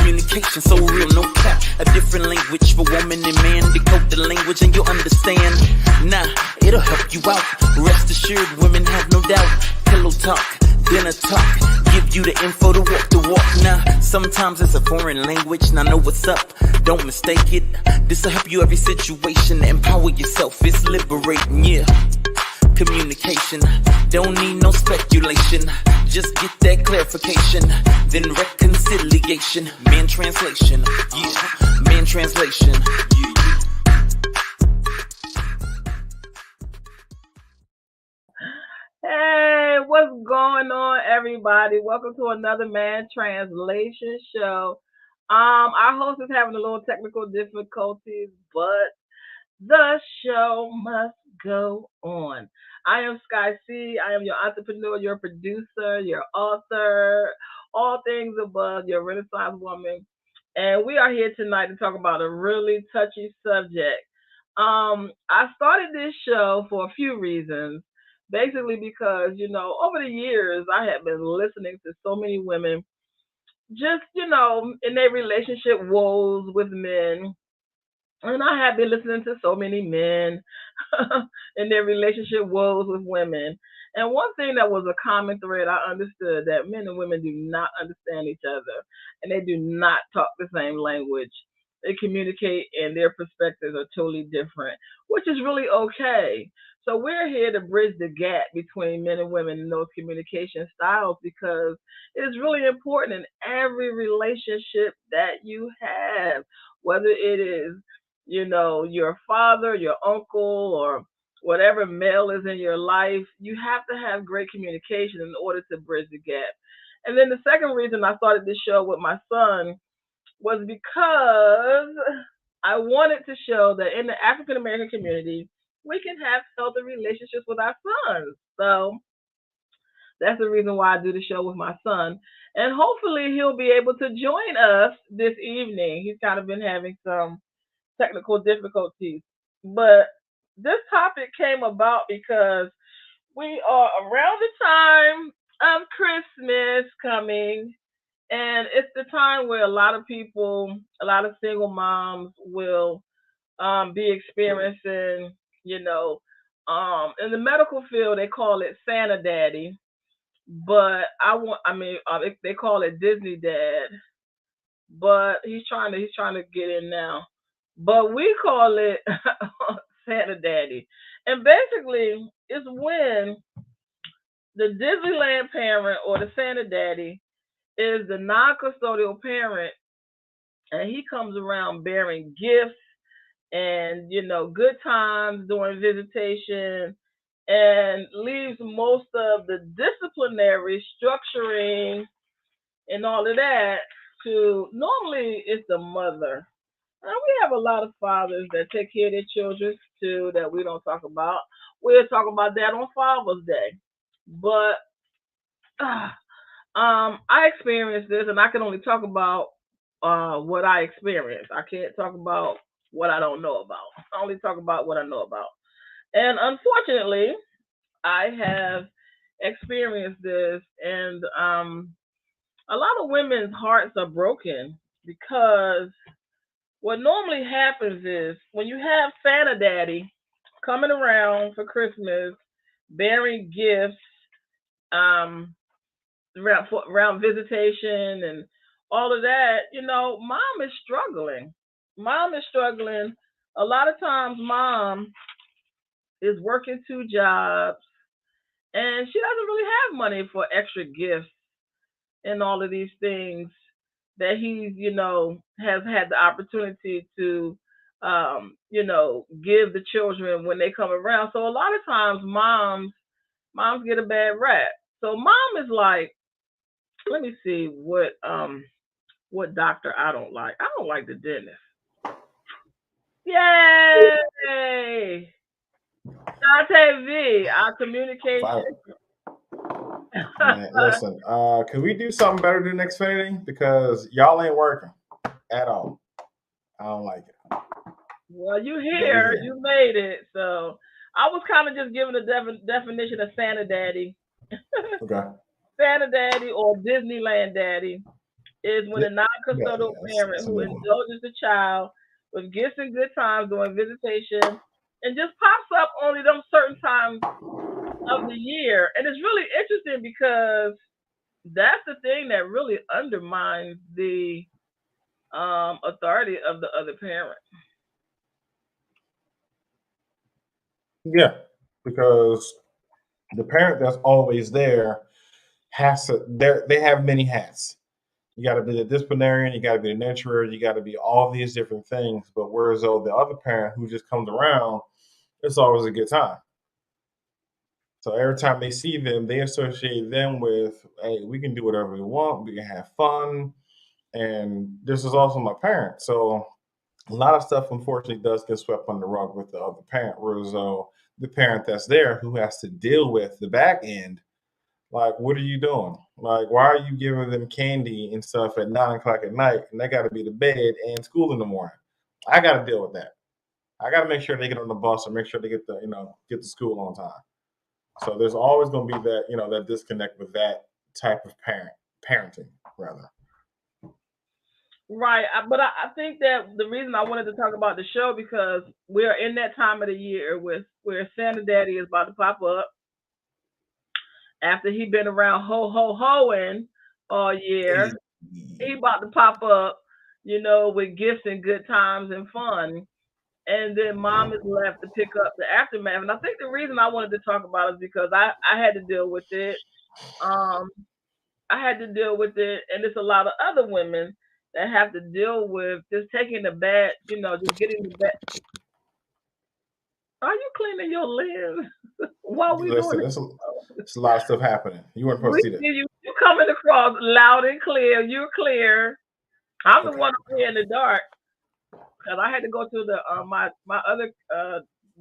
Communication so real, no cap. A different language for woman and man. Decode the language and you'll understand. Nah, it'll help you out. Rest assured, women have no doubt. Pillow talk, dinner talk. Give you the info to walk the walk. Nah, sometimes it's a foreign language. Now know what's up, don't mistake it. This'll help you every situation. Empower yourself, it's liberating, yeah. Communication, don't need no speculation. Just get that clarification, then reconciliation. Man translation, yeah. Man translation, yeah. Hey, what's going on, everybody? Welcome to another Man Translation show. Our host is having a little technical difficulties, but the show must go on. I am Sky C. I am your entrepreneur, your producer, your author, all things above, your Renaissance woman. And we are here tonight to talk about a really touchy subject. I started this show for a few reasons. Basically, because, over the years, I have been listening to so many women just, in their relationship woes with men, and I have been listening to so many men in their relationship woes with women. And one thing that was a common thread, I understood that men and women do not understand each other and they do not talk the same language. They communicate and their perspectives are totally different, which is really okay. So we're here to bridge the gap between men and women in those communication styles because it is really important in every relationship that you have, whether it is your father, your uncle, or whatever male is in your life, you have to have great communication in order to bridge the gap. And then the second reason I started this show with my son was because I wanted to show that in the African American community, we can have healthy relationships with our sons. So that's the reason why I do the show with my son. And hopefully he'll be able to join us this evening. He's kind of been having some technical difficulties. But this topic came about because we are around the time of Christmas coming, and it's the time where a lot of people, a lot of single moms will be experiencing, in the medical field they call it Santa Daddy, but they call it Disney Dad, but he's trying to get in now. But we call it Santa Daddy. And basically, it's when the Disneyland parent or the Santa Daddy is the non custodial parent and he comes around bearing gifts and, good times during visitation and leaves most of the disciplinary structuring and all of that to normally it's the mother. And we have a lot of fathers that take care of their children too that we don't talk about. We'll talk about that on Father's Day. But I experienced this, and I can only talk about what I experienced. I can't talk about what I don't know about. I only talk about what I know about. And unfortunately, I have experienced this, and a lot of women's hearts are broken because what normally happens is when you have Santa Daddy coming around for Christmas, bearing gifts, around visitation and all of that, mom is struggling. Mom is struggling. A lot of times, mom is working two jobs and she doesn't really have money for extra gifts and all of these things that he's, has had the opportunity to, give the children when they come around. So a lot of times moms get a bad rap. So mom is like, let me see what doctor I don't like. I don't like the dentist. Yay! Dante V, our communication. Man, listen, can we do something better than Xfinity? Because y'all ain't working at all. I don't like it. Well, you here, you made it. So I was kind of just giving the definition of Santa Daddy. Okay. Santa Daddy or Disneyland Daddy. is when Yeah, a non-custodial parent that's a who new one. indulges the child with gifts and good times during visitation and just pops up only them certain times of the year. And it's really interesting because that's the thing that really undermines the authority of the other parent. Yeah, because the parent that's always there has to. They have many hats. You got to be the disciplinarian, you got to be the nurturer, you got to be all these different things. But whereas though the other parent who just comes around, it's always a good time. So every time they see them, they associate them with, hey, we can do whatever we want, we can have fun. And this is also my parent. So a lot of stuff unfortunately does get swept under the rug with the other parent. Whereas though the parent that's there who has to deal with the back end, like, what are you doing? Like, why are you giving them candy and stuff at 9 o'clock at night and they gotta be to bed and school in the morning? I gotta deal with that. I gotta make sure they get on the bus and make sure they get to school on time. So there's always going to be that that disconnect with that type of parenting rather. Right, but I think that the reason I wanted to talk about the show because we're in that time of the year with where Santa Daddy is about to pop up after he been around ho hoing all Hey, year. He about to pop up, with gifts and good times and fun. And then mom is left to pick up the aftermath. And I think the reason I wanted to talk about it is because I had to deal with it. Um, I had to deal with it, and there's a lot of other women that have to deal with just taking the bad, just getting the bad. Are you cleaning your lens while we doing listen, it's a lot of stuff happening. You weren't We supposed to see that. see you. You coming across loud and clear. You're clear. I'm the Okay. one over here in the dark because I had to go to the my other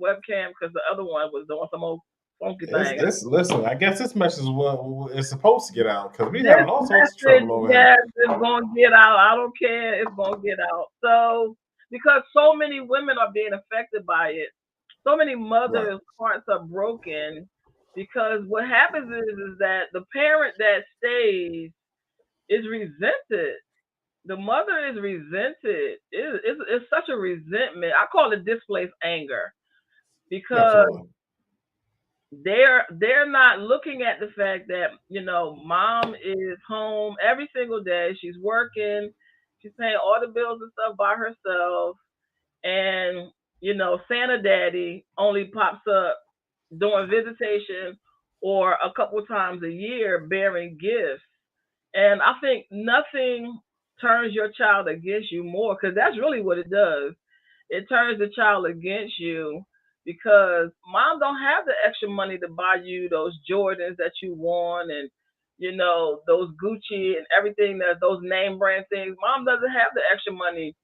webcam because the other one was doing some old funky It's thing. this. Listen, I guess this message is what is supposed to get out because we This having all sorts of message, trouble over here. yes, is gonna get out. I don't care. It's gonna get out. So because so many women are being affected by it, so many Right. mothers' hearts are broken because what happens is that the parent that stays is resented. The mother is resented. It's such a resentment. I call it displaced anger because Absolutely. they're not looking at the fact that mom is home every single day. She's working. She's paying all the bills and stuff by herself. And Santa Daddy only pops up during visitation or a couple times a year bearing gifts. And I think nothing turns your child against you more because that's really what it does. It turns the child against you because mom don't have the extra money to buy you those Jordans that you want and those Gucci and everything that those name brand things. Mom doesn't have the extra money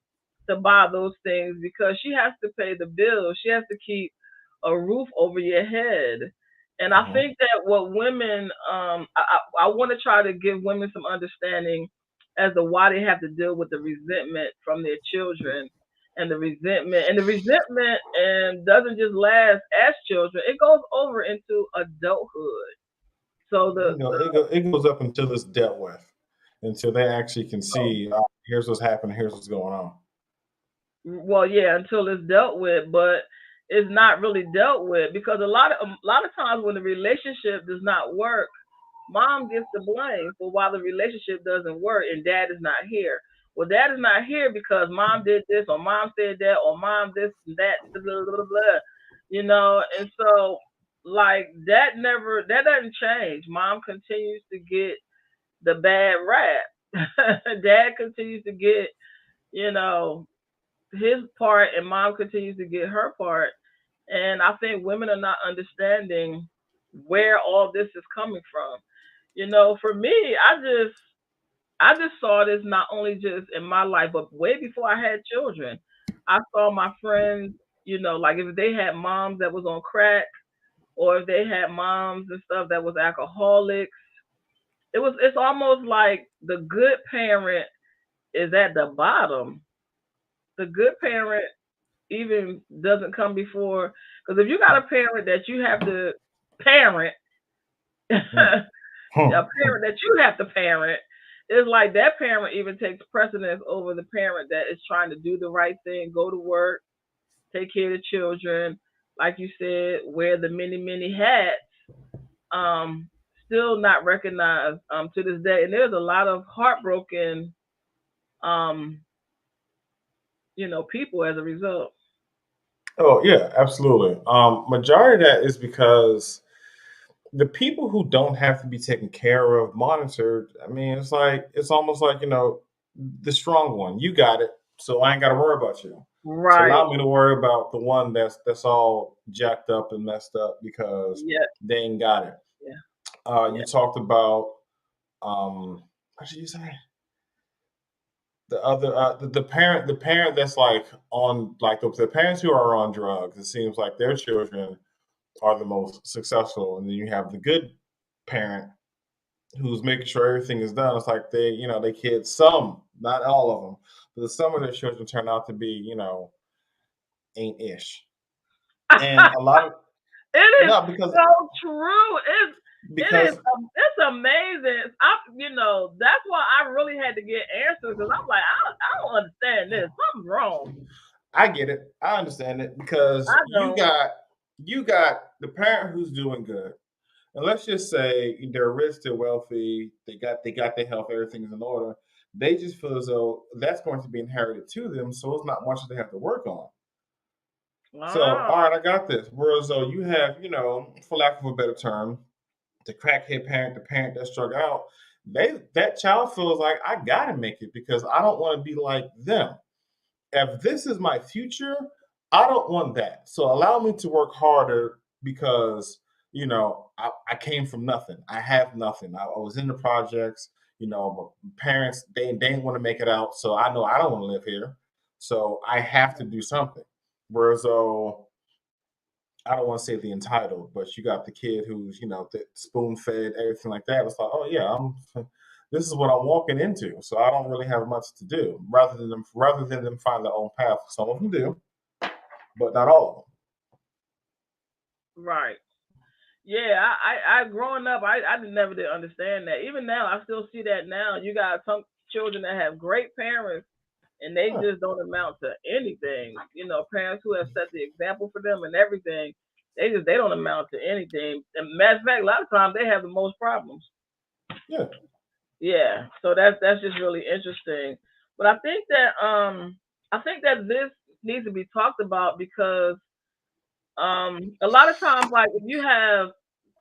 to buy those things because she has to pay the bills. She has to keep a roof over your head. And I Hmm. think that what women, I want to try to give women some understanding as to why they have to deal with the resentment from their children and the resentment and doesn't just last as children. It goes over into adulthood. So It goes up until it's dealt with, until they actually can see. Here's what's happening. Here's what's going on. well, yeah, until it's dealt with, but it's not really dealt with because a lot of times when the relationship does not work, mom gets the blame for why the relationship doesn't work and dad is not here. Well, dad is not here because mom did this or mom said that or mom this and that, blah, blah, blah, blah, and so like that doesn't change. Mom continues to get the bad rap. Dad continues to get, you know, his part and mom continues to get her part. And I think women are not understanding where all this is coming from. For me, I just saw this not only just in my life, but way before I had children. I saw my friends, like if they had moms that was on crack or if they had moms and stuff that was alcoholics, it's almost like the good parent is at the bottom. The good parent even doesn't come before because if you got a parent that you have to parent, a Hmm. parent that you have to parent, it's like that parent even takes precedence over the parent that is trying to do the right thing, go to work, take care of the children, like you said, wear the many hats. Um, Still not recognized to this day, and there's a lot of heartbroken um, people as a result. Oh yeah, absolutely. Majority of that is because the people who don't have to be taken care of, monitored. I mean, it's almost like the strong one. You got it, so I ain't got to worry about you. So Right. allow me to worry about the one that's all jacked up and messed up because Yeah. they ain't got it. Yeah. You Yeah. talked about what did you say? The other the parent that's like on like the parents who are on drugs. It seems like their children are the most successful, and then you have the good parent who's making sure everything is done. It's like they kids, some, not all of them, but some of their children turn out to be, ain't ish. And a lot of It is no, because so true. because It's amazing. That's why I really had to get answers because I'm like I don't understand this. Something's wrong. I get it. I understand it because I you don't. got you got the parent who's doing good. And let's just say they're rich, they're wealthy, they got their health, everything's in order. They just feel as though that's going to be inherited to them, so it's not much that they have to work on. So, Oh, all right, I got this. Whereas though you have, for lack of a better term, the crackhead parent, the parent that struck out, that child feels like I gotta make it because I don't want to be like them. If this is my future, I don't want that. So allow me to work harder because I came from nothing. I have nothing. I was in the projects. My parents they didn't want to make it out, so I know I don't want to live here. So I have to do something. Whereas though I don't want to say the entitled, but you got the kid who's spoon fed everything like that. It's like, oh yeah, this is what I'm walking into, so I don't really have much to do. Rather than them find their own path, some of them do, but not all right. Yeah, I growing up, I never did understand that. Even now, I still see that now. You got some children that have great parents, and they of them. just don't amount to anything. Parents who have set the example for them and everything, they don't amount to anything. And matter of fact, a lot of times they have the most problems. Yeah, yeah. Yeah, so that's just really interesting. But I think that this needs to be talked about because a lot of times, like if you have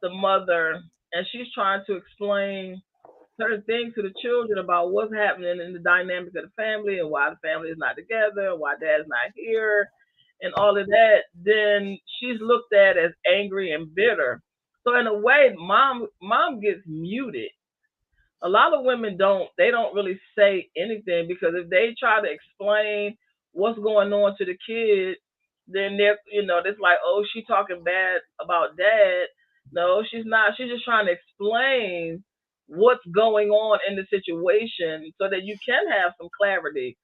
the mother and she's trying to explain certain things to the children about what's happening in the dynamic of the family and why the family is not together, and why dad's not here, and all of that, then she's looked at as angry and bitter. So in a way, mom gets muted. A lot of women don't really say anything because if they try to explain what's going on to the kid, then it's like, oh, she talking bad about dad. No, she's not. She's just trying to explain what's going on in the situation so that you can have some clarity.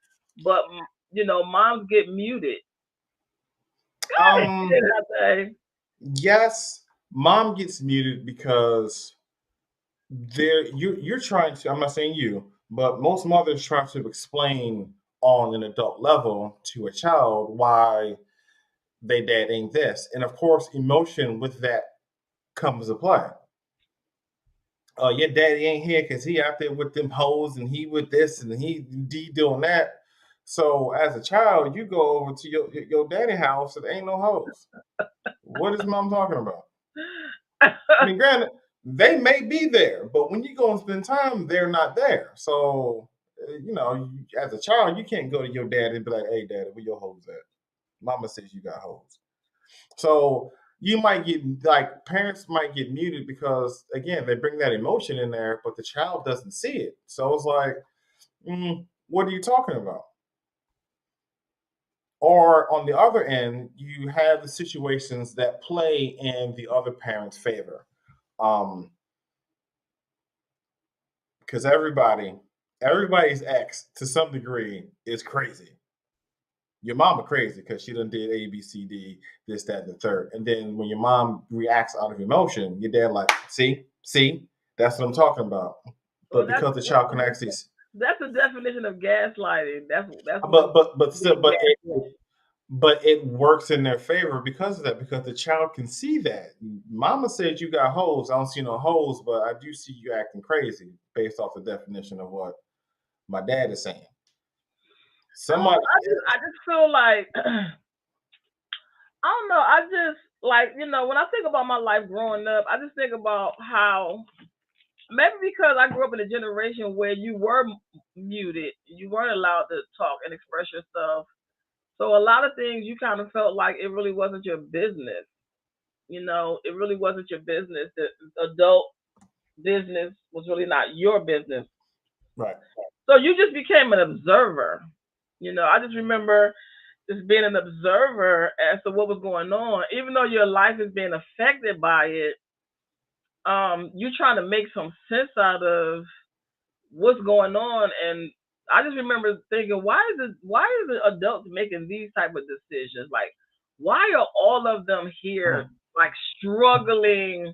But moms get muted. Um, I say. yes, mom gets muted because you're trying to. I'm not saying you, but most mothers try to explain on an adult level to a child why they dad ain't this, and of course, emotion with that comes to play. Your daddy ain't here because he out there with them hoes and he with this and he doing that. So as a child, you go over to your daddy house and ain't no hoes. What is mom talking about? I mean, granted, they may be there, but when you go and spend time, they're not there. So as a child, you can't go to your dad and be like, "Hey, daddy, where your hoes at?" Mama says you got hoes. So you might get like parents might get muted because again they bring that emotion in there, but the child doesn't see it. So it's like, what are you talking about? Or on the other end, you have the situations that play in the other parent's favor, um, because everybody's ex to some degree is crazy. Your mama crazy because she done did A, B, C, D, this, that, and the third. And then when your mom reacts out of emotion, your dad like, see, that's what I'm talking about. Well, But because the child can actually, that's the definition of gaslighting. That's what but still, being gaslit. but it works in their favor because of that. Because the child can see that. Mama said you got holes. I don't see no holes, but I do see you acting crazy based off the definition of what my dad is saying. Somebody, I just feel like I don't know. I just like when I think about my life growing up, I just think about how maybe because I grew up in a generation where you were muted, you weren't allowed to talk and express yourself. So a lot of things you kind of felt like it really wasn't your business. It really wasn't your business. The adult business was really not your business. right? So you just became an observer. I just remember just being an observer as to what was going on, even though your life is being affected by it. You trying to make some sense out of what's going on, and I just remember thinking, why is the adults making these type of decisions? Like, why are all of them here Mm. like struggling?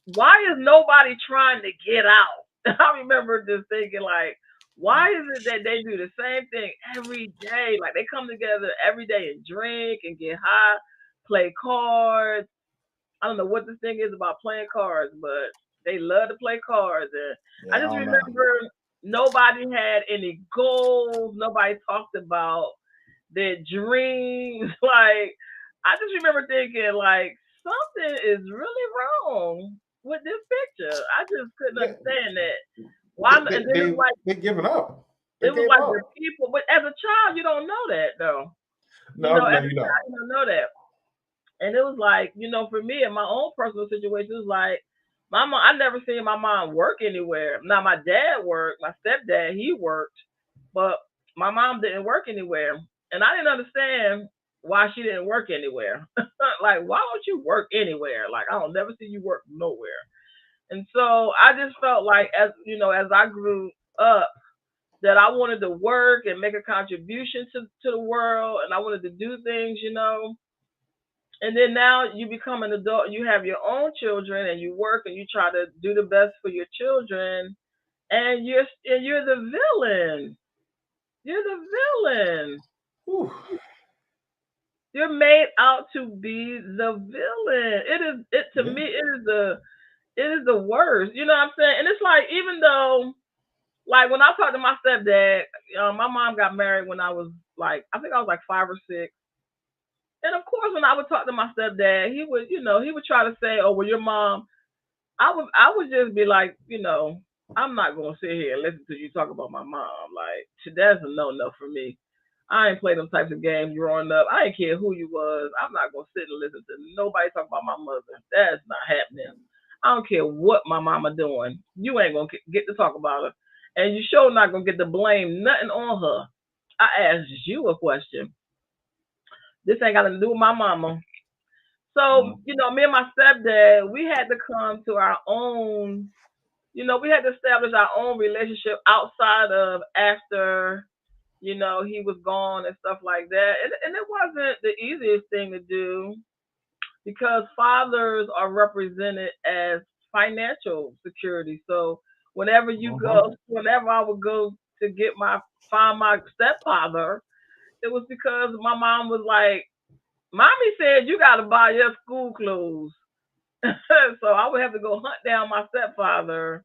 Why is nobody trying to get out? I remember just thinking like, why is it that they do the same thing every day? Like they come together every day and drink and get high, play cards. I don't know what this thing is about playing cards, but they love to play cards. And I Yeah, I just don't know. remember nobody had any goals. Nobody talked about their dreams. Like I just remember thinking like something is really wrong with this picture. I just couldn't Yeah, understand that. Why? And then they they giving up. They it was gave like up. the people. But as a child, you don't know that though. No, no, As a you don't. child, you don't know that. And it was like, for me in my own personal situation, it was like my mom. I never seen my mom work anywhere. Now my dad worked, my stepdad he worked, but my mom didn't work anywhere, and I didn't understand why she didn't work anywhere. Like, why don't you work anywhere? Like, I don't never see you work nowhere. And so I just felt like, as I grew up, that I wanted to work and make a contribution to the world, and I wanted to do things. And then now you become an adult, you have your own children, and you work and you try to do the best for your children, and you're the villain. You're the villain. Whew. You're made out to be the villain. It is it to Yeah. me. It is the worst. You know what I'm saying? And it's like even though like when I talked to my stepdad, my mom got married when I was like I think I was like 5 or 6. And of course, when I would talk to my stepdad, he would try to say, "Oh, well, your mom." I would just be like, I'm not gonna sit here and listen to you talk about my mom. Like, that's a no for me. I ain't play them types of games growing up. I ain't care who you was. I'm not gonna sit and listen to nobody talk about my mother. That's not happening. I don't care what my mama doing. You ain't gonna get to talk about her, and you sure not gonna get to blame nothing on her. I asked you a question. This ain't got nothing to do with my mama. So, Mm. me and my stepdad, we had to come to our own, we had to establish our own relationship outside of after, he was gone and stuff like that. And it wasn't the easiest thing to do because fathers are represented as financial security. So Mhm. whenever I would go to find my stepfather, it was because my mom was like, Mommy said you got to buy your school clothes. So I would have to go hunt down my stepfather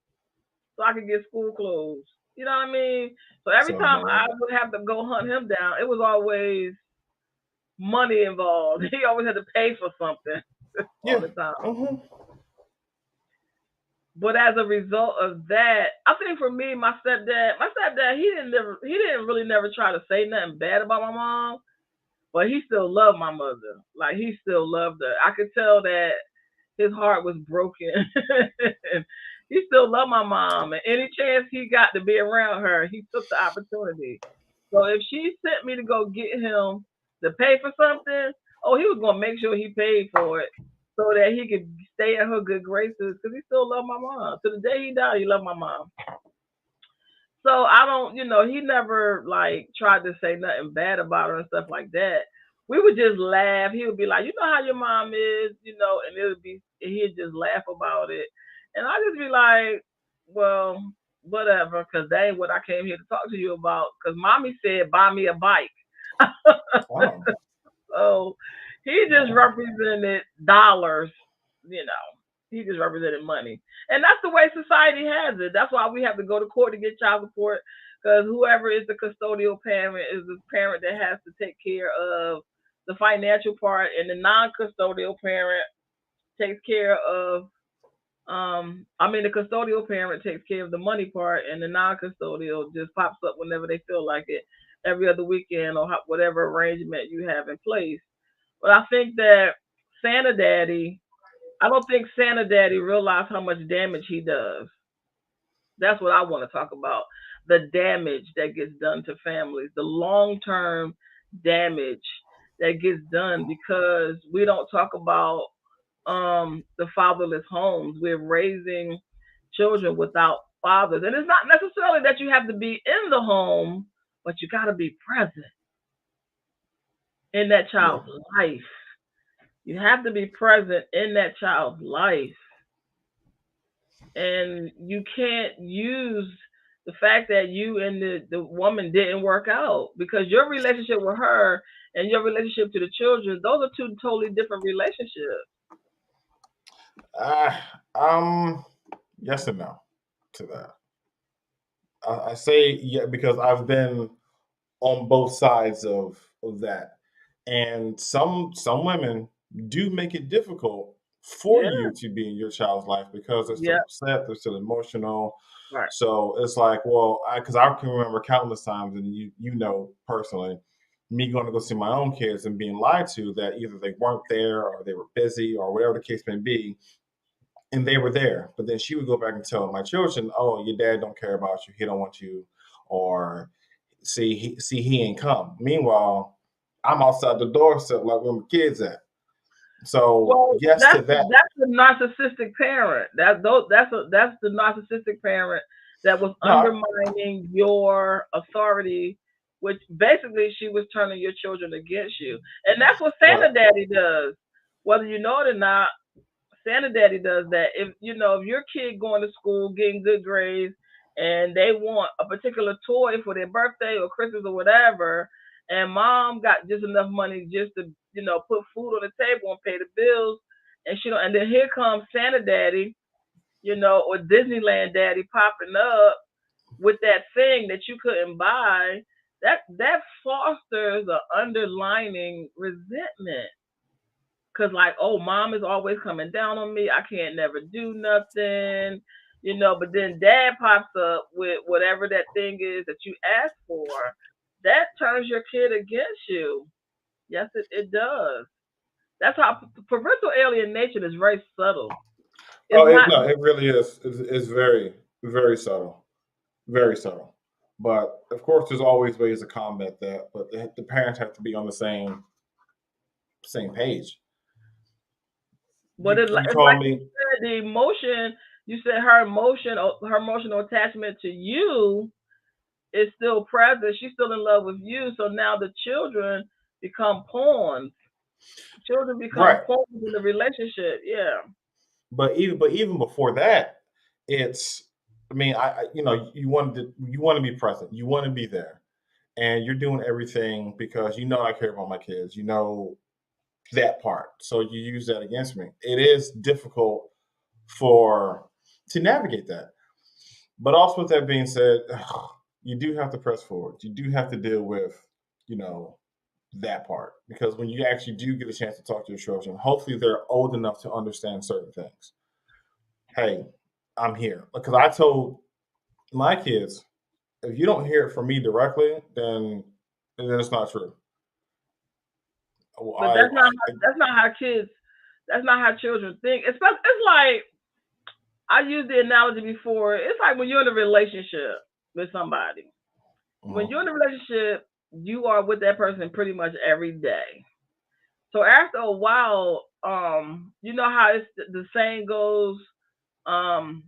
so I could get school clothes. You know what I mean? So every Sounds time about I right. would have to go hunt him down, it was always money involved. He always had to pay for something all Yeah. the time. Hmm. But as a result of that, I think for me, my stepdad, he didn't really never try to say nothing bad about my mom, but he still loved my mother. Like he still loved her. I could tell that his heart was broken. He still loved my mom, and any chance he got to be around her, he took the opportunity. So if she sent me to go get him to pay for something, oh, he was gonna make sure he paid for it so that he could stay in her good graces because he still loved my mom. To the day he died, he loved my mom. So I don't, he never like tried to say nothing bad about her and stuff like that. We would just laugh. He would be like, how your mom is, and he'd just laugh about it. And I just be like, well, whatever, because that ain't what I came here to talk to you about. Because mommy said, buy me a bike. Oh, So he just oh, represented dollars, you know. He just represented money. And that's the way society has it. That's why we have to go to court to get child support. Because whoever is the custodial parent is the parent that has to take care of the financial part, and the non custodial parent takes care of the custodial parent takes care of the money part, and the non-custodial just pops up whenever they feel like it, every other weekend or whatever arrangement you have in place. But I think that Santa Daddy, I don't think Santa Daddy realized how much damage he does. That's what I want to talk about. The damage that gets done to families, the long-term damage that gets done because we don't talk about the fatherless homes. We're raising children without fathers. And it's not necessarily that you have to be in the home, but you got to be present in that yeah. child's life. You have to be present in that child's life. And you can't use the fact that you and the woman didn't work out, because your relationship with her and your relationship to the children, those are two totally different relationships. Uh, um, yes and no to that. I say yeah because I've been on both sides of that, and some women do make it difficult for Yeah, you to be in your child's life because they're still yeah, upset, they're still emotional. right. So it's like, well, because I can remember countless times, and you know personally, me going to go see my own kids and being lied to that either they weren't there or they were busy or whatever the case may be, and they were there. But then she would go back and tell my children, "Oh, your dad don't care about you. He don't want you," or "See, he ain't come." Meanwhile, I'm outside the doorstep like where my kids at. So Well, yes to that. that's the narcissistic parent. That's the narcissistic parent that was No, undermining your authority, which basically she was turning your children against you. And that's what Santa but Daddy does. Whether you know it or not, Santa Daddy does that. If your kid going to school getting good grades and they want a particular toy for their birthday or Christmas or whatever, and mom got just enough money just to put food on the table and pay the bills, and she don't, and then here comes Santa Daddy, or Disneyland Daddy popping up with that thing that you couldn't buy. That fosters a underlining resentment. Cause like, oh, mom is always coming down on me. I can't never do nothing, But then dad pops up with whatever that thing is that you asked for. That turns your kid against you. Yes, it does. That's how parental alienation is very subtle. It's oh, not. no, it really is. It's very very subtle, very subtle. But of course, there's always ways to combat that. But the parents have to be on the same page. But You it's call like you me said, the emotion. You said her emotional attachment to you is still present. She's still in love with you. So now the children become pawns. Children become right. pawns in the relationship. Yeah. But even before that, it's I mean, you want to be present. You want to be there. And you're doing everything because you know I care about my kids. You know that part. So you use that against me. It is difficult for to navigate that. But also with that being said, you do have to press forward. You do have to deal with, you know, that part. Because when you actually do get a chance to talk to your children, hopefully they're old enough to understand certain things. Hey, I'm here. Because I told my kids, if you don't hear it from me directly, then it's not true. Well, But that's not how kids that's not how children think. It's like I used the analogy before. It's like when you're in a relationship with somebody. When mhm. you're in a relationship, you are with that person pretty much every day. So after a while, you know how the saying goes, um,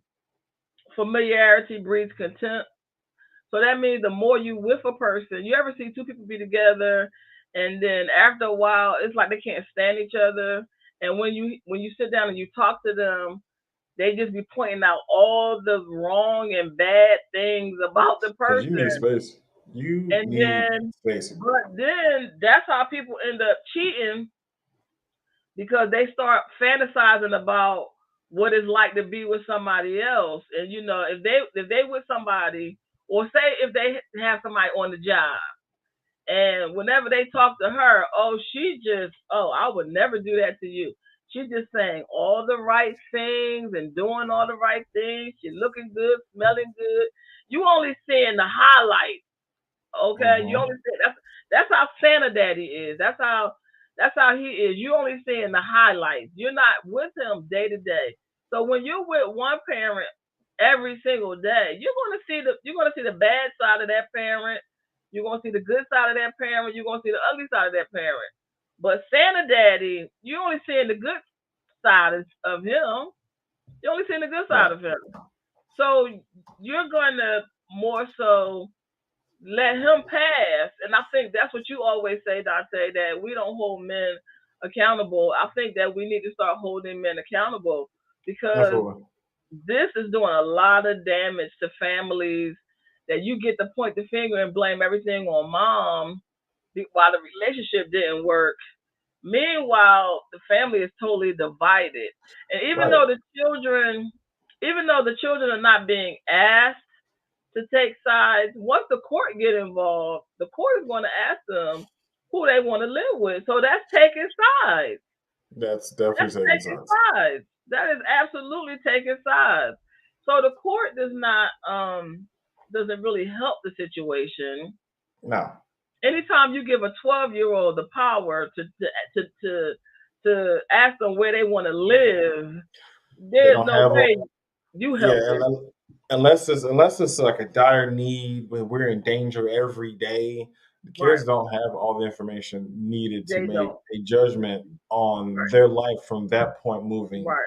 familiarity breeds contempt. So that means the more you with a person, you ever see two people be together, and then after a while, it's like they can't stand each other. And when you sit down and you talk to them, They just be pointing out all the wrong and bad things about the Because you need person. space. You And need then, space. but then that's how people end up cheating because they start fantasizing about what it's like to be with somebody else. And if they with somebody, or say if they have somebody on the job, and whenever they talk to her, oh, I would never do that to you. She's just saying all the right things and doing all the right things. She's looking good, smelling good. You only seeing the highlights. Okay, you Mm-hmm. only see that's how Santa Daddy is. That's how he is. You only seeing the highlights. You're not with him day to day. So when you're with one parent every single day, you're gonna see the bad side of that parent. You're gonna see the good side of that parent. You're gonna see the ugly side of that parent. But Santa Daddy, you only seeing the good side of him. You only seeing the good side Right. of him. So you're gonna more so let him pass. And I think that's what you always say, Dante, that we don't hold men accountable. I think that we need to start holding men accountable because Absolutely. this is doing a lot of damage to families that you get to point the finger and blame everything on mom while the relationship didn't work. Meanwhile, the family is totally divided. And Right. even though the children are not being asked to take sides. Once the court get involved, the court is going to ask them who they want to live with. So that's taking sides. That's That's definitely taking taking sides. sides. That is absolutely taking sides. So the court doesn't really help the situation. No, Anytime you give a 12-year-old the power to ask them where they want to live, they there's don't no have way you yeah, help it. unless it's like a dire need when we're in danger every day, the Right. kids don't have all the information needed to They make don't. a judgment on Right. their life from that point moving Right.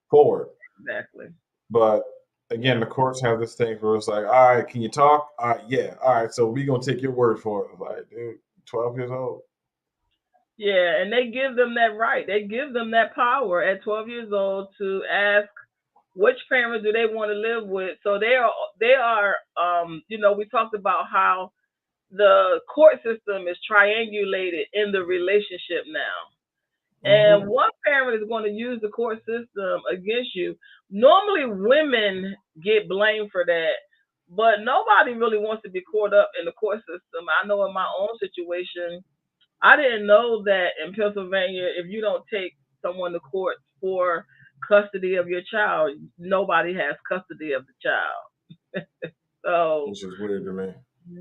forward. Exactly. But again, the courts have this thing where it's like, all right, can you talk? All right, yeah, all right, so we gonna take your word for it. Like, dude, 12 years old. Yeah, and they give them that right. They give them that power at 12 years old to ask which parent do they want to live with. So we talked about how the court system is triangulated in the relationship now. And Hmm. one parent is going to use the court system against you. Normally women get blamed for that, but nobody really wants to be caught up in the court system. I know in my own situation, I didn't know that in Pennsylvania, if you don't take someone to court for custody of your child, nobody has custody of the child. So Which is weird to me.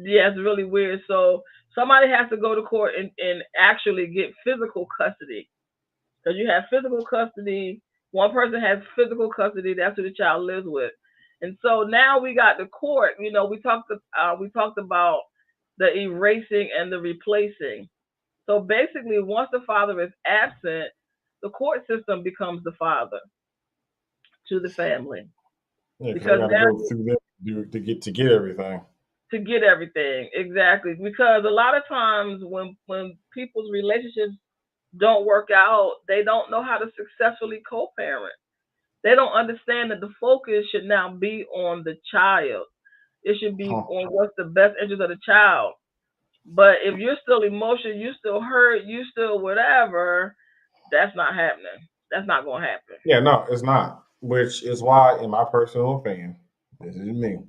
yeah, it's really weird. So somebody has to go to court and actually get physical custody. Because you have physical custody, one person has physical custody. That's who the child lives with. And so now we got the court. We talked about the erasing and the replacing. So basically, once the father is absent, the court system becomes the father to the family Yeah, because I because got to now go through them to get everything. to get everything exactly. Because a lot of times when people's relationships don't work out, they don't know how to successfully co-parent. They don't understand that the focus should now be on the child. It should be Huh. on what's the best interest of the child. But if you're still emotional, you still hurt, you still whatever, that's not happening. That's not gonna happen. Yeah, no, it's not. Which is why, in my personal opinion, this is me.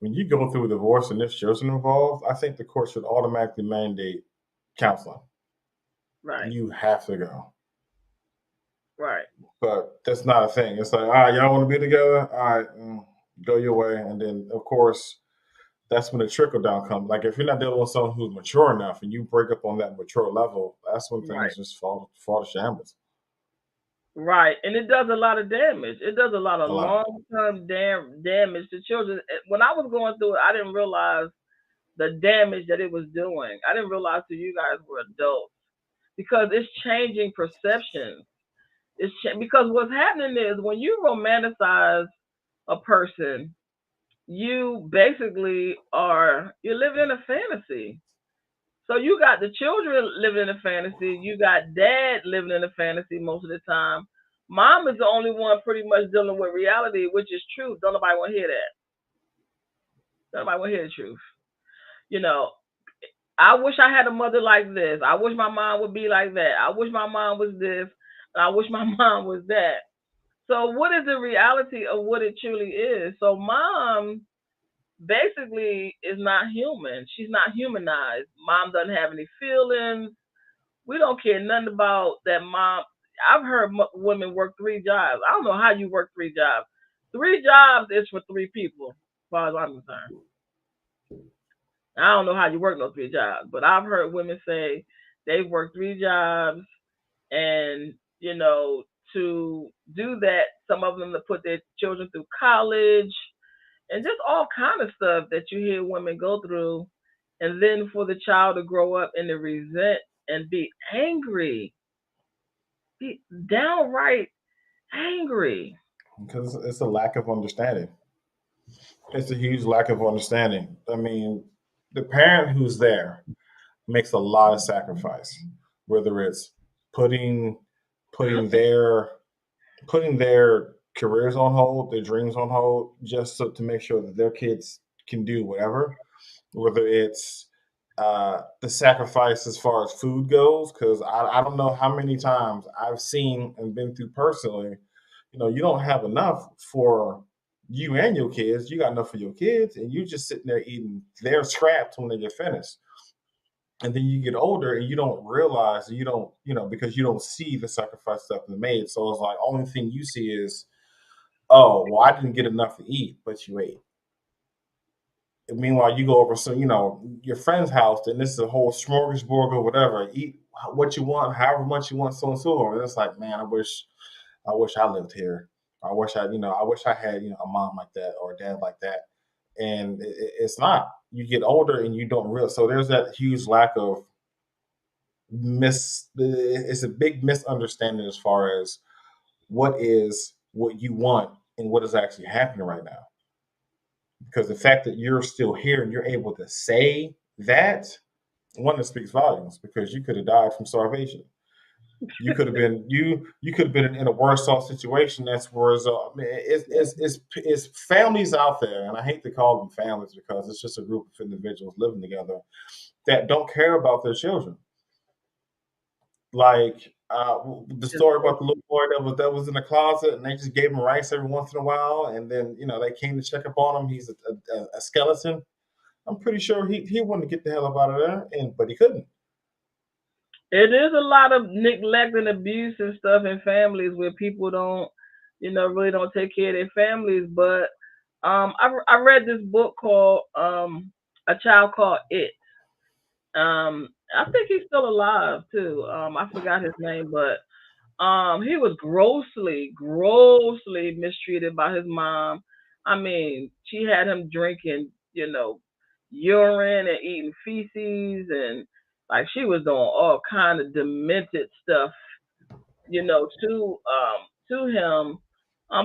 When you go through a divorce and there's children involved, I think the court should automatically mandate counseling. Right. You have to go. Right. But that's not a thing. It's like, all right, y'all want to be together? All right, go your way. And then, of course, that's when the trickle down comes. Like, if you're not dealing with someone who's mature enough and you break up on that mature level, that's when Right. things just fall to shambles. Right. And it does a lot of damage. It does a lot of A lot. long term damage to children. When I was going through it, I didn't realize the damage that it was doing. I didn't realize till you guys were adults because it's changing perceptions. Because what's happening is when you romanticize a person, you basically you're living in a fantasy. So you got the children living in a fantasy. You got dad living in a fantasy most of the time. Mom is the only one pretty much dealing with reality, which is truth. Don't nobody want to hear that. Don't nobody want to hear the truth. You know, I wish I had a mother like this. I wish my mom would be like that. I wish my mom was this. And I wish my mom was that. So, what is the reality of what it truly is? So, mom basically is not human. She's not humanized. Mom doesn't have any feelings. We don't care nothing about that mom. I've heard women work three jobs. I don't know how you work three jobs. Three jobs is for three people, as far as I'm concerned. I don't know how you work no three jobs, but I've heard women say they work three jobs, and to do that, some of them to put their children through college and just all kind of stuff that you hear women go through, and then for the child to grow up and to resent and be angry, be downright angry. because it's a lack of understanding. It's a huge lack of understanding. I mean, the parent who's there makes a lot of sacrifice, whether it's putting putting their putting their careers on hold, their dreams on hold, just so to make sure that their kids can do whatever, whether it's the sacrifice as far as food goes, because I don't know how many times I've seen and been through personally, you don't have enough for you and your kids. You got enough for your kids, and you just sitting there eating their scraps when they get finished. And then you get older and you don't realize, you don't, because you don't see the sacrifice stuff they made. So it's like, only thing you see is, oh, well, I didn't get enough to eat, but you ate. And meanwhile, you go over some, your friend's house, and this is a whole smorgasbord or whatever. Eat what you want, however much you want, so and so on. And it's like, man, I wish I lived here. I wish I had, a mom like that or a dad like that. And it's not. You get older and you don't realize. So there's that huge lack of it's a big misunderstanding as far as what you want and what is actually happening right now. Because the fact that you're still here and you're able to say that, one, that speaks volumes, because you could have died from starvation. You could have been in a worse off situation. That's where I mean, it's families out there, and I hate to call them families because it's just a group of individuals living together that don't care about their children. Like the Just story about the little boy that was in the closet, and they just gave him rice every once in a while, and then they came to check up on him. He's a skeleton. I'm pretty sure he wanted to get the hell up out of there, but he couldn't. it is a lot of neglect and abuse and stuff in families where people don't, really don't take care of their families. But I read this book called A Child Called It. I think he's still alive too. I forgot his name, but he was grossly mistreated by his mom. I mean, she had him drinking, urine and eating feces, and like she was doing all kind of demented stuff, to him.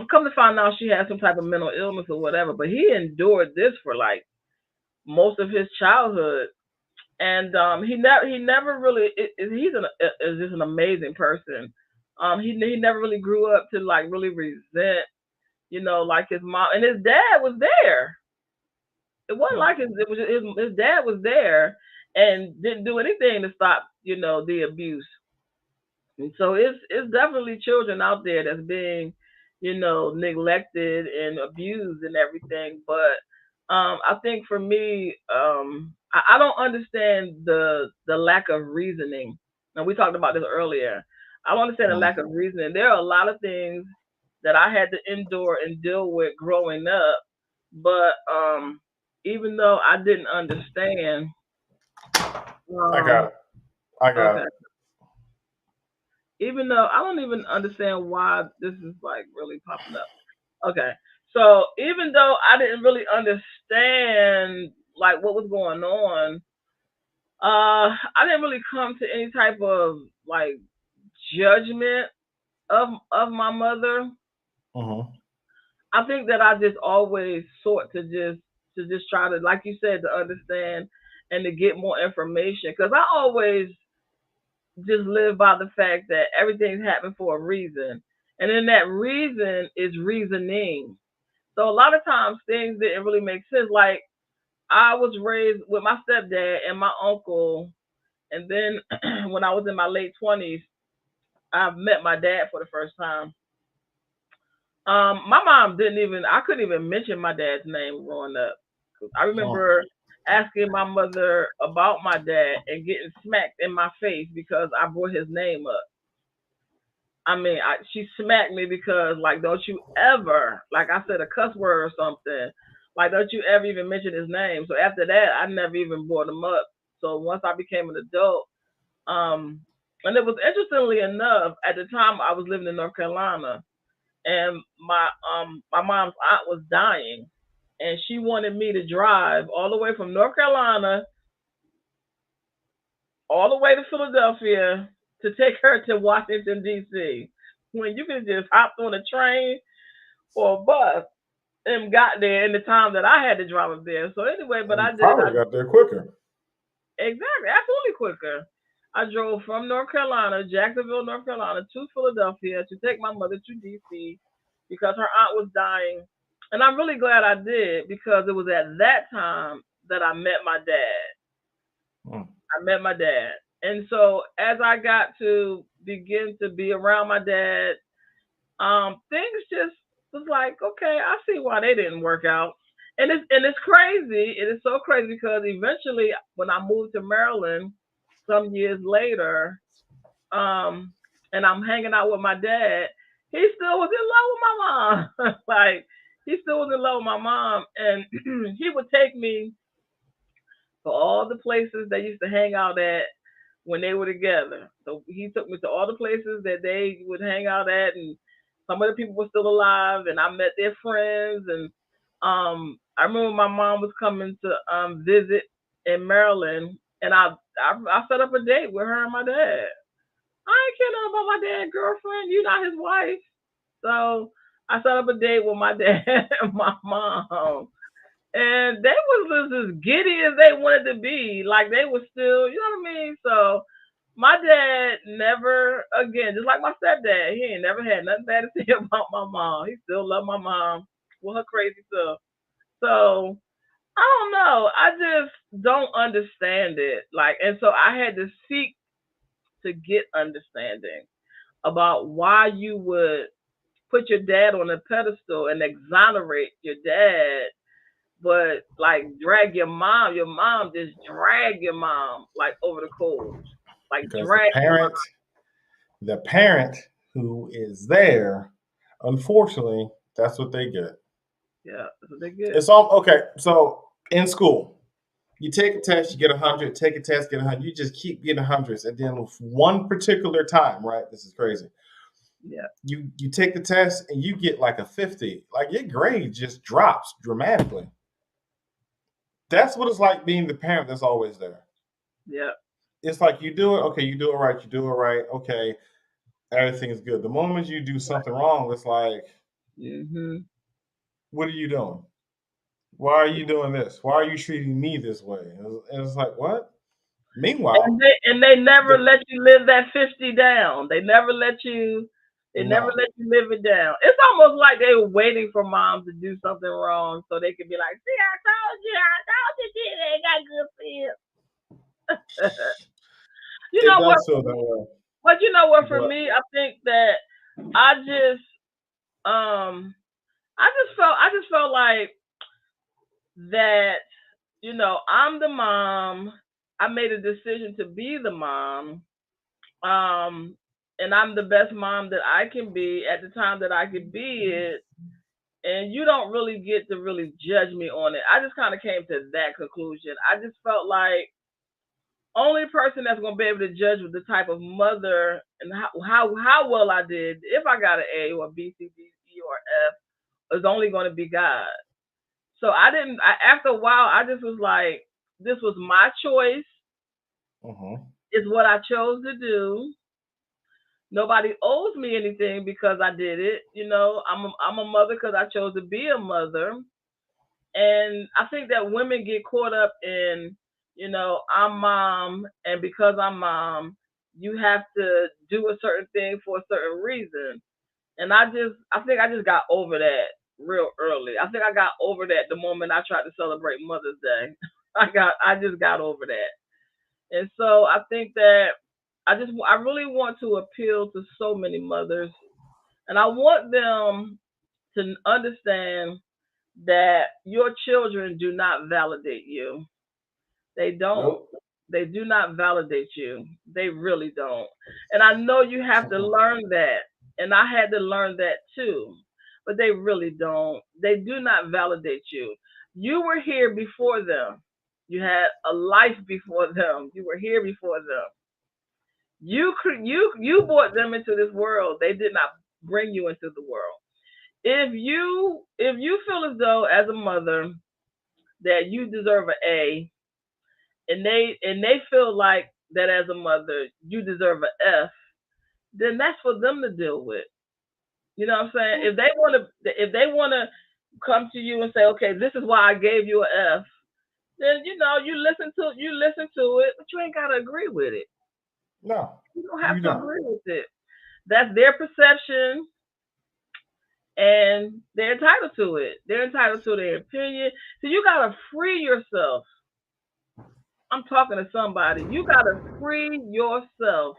Come to find out she had some type of mental illness or whatever, but he endured this for like most of his childhood, and he never really is just an amazing person. He never really grew up to like really resent, like his mom and his dad was there. It wasn't Hmm. like his dad was there and didn't do anything to stop, the abuse. And so it's definitely children out there that's being, neglected and abused and everything. But I think for me, I don't understand the lack of reasoning. And we talked about this earlier. I don't understand the Hmm. lack of reasoning. There are a lot of things that I had to endure and deal with growing up, but even though I didn't understand, I got um, it. I got okay, it. even though I don't even understand why this is like really popping up. Okay. So even though I didn't really understand like what was going on, I didn't really come to any type of like judgment of my mother. Hmm. I think that I just always sought to just try to, like you said, to understand and to get more information because I always just live by the fact that everything's happened for a reason. And then that reason is reasoning. So a lot of times things didn't really make sense. Like I was raised with my stepdad and my uncle, and then when I was in my late 20s, I met my dad for the first time. My mom didn't even, I couldn't even mention my dad's name growing up. I Oh, remember asking my mother about my dad and getting smacked in my face because I brought his name up. I mean, she smacked me because, like, don't you ever, like I said, a cuss word or something, like, don't you ever even mention his name. So after that, I never even brought him up. So once I became an adult, um, and it was interestingly enough, at the time I was living in North Carolina, and my mom's aunt was dying, and she wanted me to drive all the way from North Carolina all the way to Philadelphia to take her to Washington D.C. when you could just hop on a train or a bus and got there in the time that I had to drive up there. So anyway, but you I did. probably got there quicker. Exactly, absolutely quicker. I drove from North Carolina, Jacksonville, North Carolina, to Philadelphia to take my mother to DC because her aunt was dying. And I'm really glad I did because it was at that time that I met my dad. Mm. I met my dad. And so as I got to begin to be around my dad, things just was like, okay, I see why they didn't work out. And it's crazy. It is so crazy because eventually when I moved to Maryland some years later, um, and I'm hanging out with my dad, he still was in love with my mom. Like he still was in love with my mom, and he would take me to all the places they used to hang out at when they were together. So he took me to all the places that they would hang out at, and some of the people were still alive, and I met their friends. And I remember my mom was coming to visit in Maryland, and I set up a date with her and my dad. I ain't care nothing about my dad's girlfriend. You not his wife. So I set up a date with my dad and my mom. And they was just as giddy as they wanted to be. Like they were still, you know what I mean? So my dad never, again, just like my stepdad, he ain't never had nothing bad to say about my mom. He still loved my mom with her crazy stuff. So I don't know. I just don't understand it. Like, and so I had to seek to get understanding about why you would put your dad on a pedestal and exonerate your dad, but like drag your mom just drag your mom like over the coals, like Because drag your mom. the parent who is there, unfortunately, that's what they get. Yeah, that's what they get. It's all okay. So in school, you take a test, you get 100. Take a test, get 100. You just keep getting hundreds, and then with one particular time, right? This is crazy. Yeah, You take the test and you get like a 50. Like your grade just drops dramatically. That's what it's like being the parent that's always there. yeah, It's like you do it, okay, you do it right, okay, everything is good. The moment you do something wrong, it's like, mhm. what are you doing? Why are you doing this? Why are you treating me this way? And it's like, what? And Meanwhile, they never the let you live that 50 down. They never let you. They never no, let you live it down. It's almost like they were waiting for mom to do something wrong so they could be like, "See, I told you, she ain't got good feel." you it know what? does feel that way. But you know what? For But me, I think that I just um I just felt like that, I'm the mom. I made a decision to be the mom. Um and I'm the best mom that I can be at the time that I could be it. And you don't really get to really judge me on it. I just kind of came to that conclusion. I just felt like only person that's gonna be able to judge with the type of mother and how well I did, if I got an A or B, C, D, E, or F, is only gonna be God. So I didn't. After a while, I just was like, this was my choice. mhm, It's what I chose to do. Nobody owes me anything because I did it. I'm a mother because I chose to be a mother. And I think that women get caught up in, I'm mom, and because I'm mom, you have to do a certain thing for a certain reason. And I think I just got over that real early. I think I got over that the moment I tried to celebrate Mother's Day. I just got over that. And so I think that I really want to appeal to so many mothers, and I want them to understand that your children do not validate you. They don't. Nope. They do not validate you. They really don't. And I know you have to learn that. And I had to learn that too. But they really don't. They do not validate you. You were here before them. You had a life before them. You were here before them. You brought them into this world. They did not bring you into the world. If you feel as though as a mother that you deserve an A, and they feel like that as a mother you deserve an F, then that's for them to deal with. You know what I'm saying? If they want to come to you and say, okay, this is why I gave you an F, then you listen to it, but you ain't gotta agree with it. No, You don't you have to don't. agree with it. That's their perception, and they're entitled to it. They're entitled to their opinion. So you gotta free yourself. I'm talking to somebody. You gotta free yourself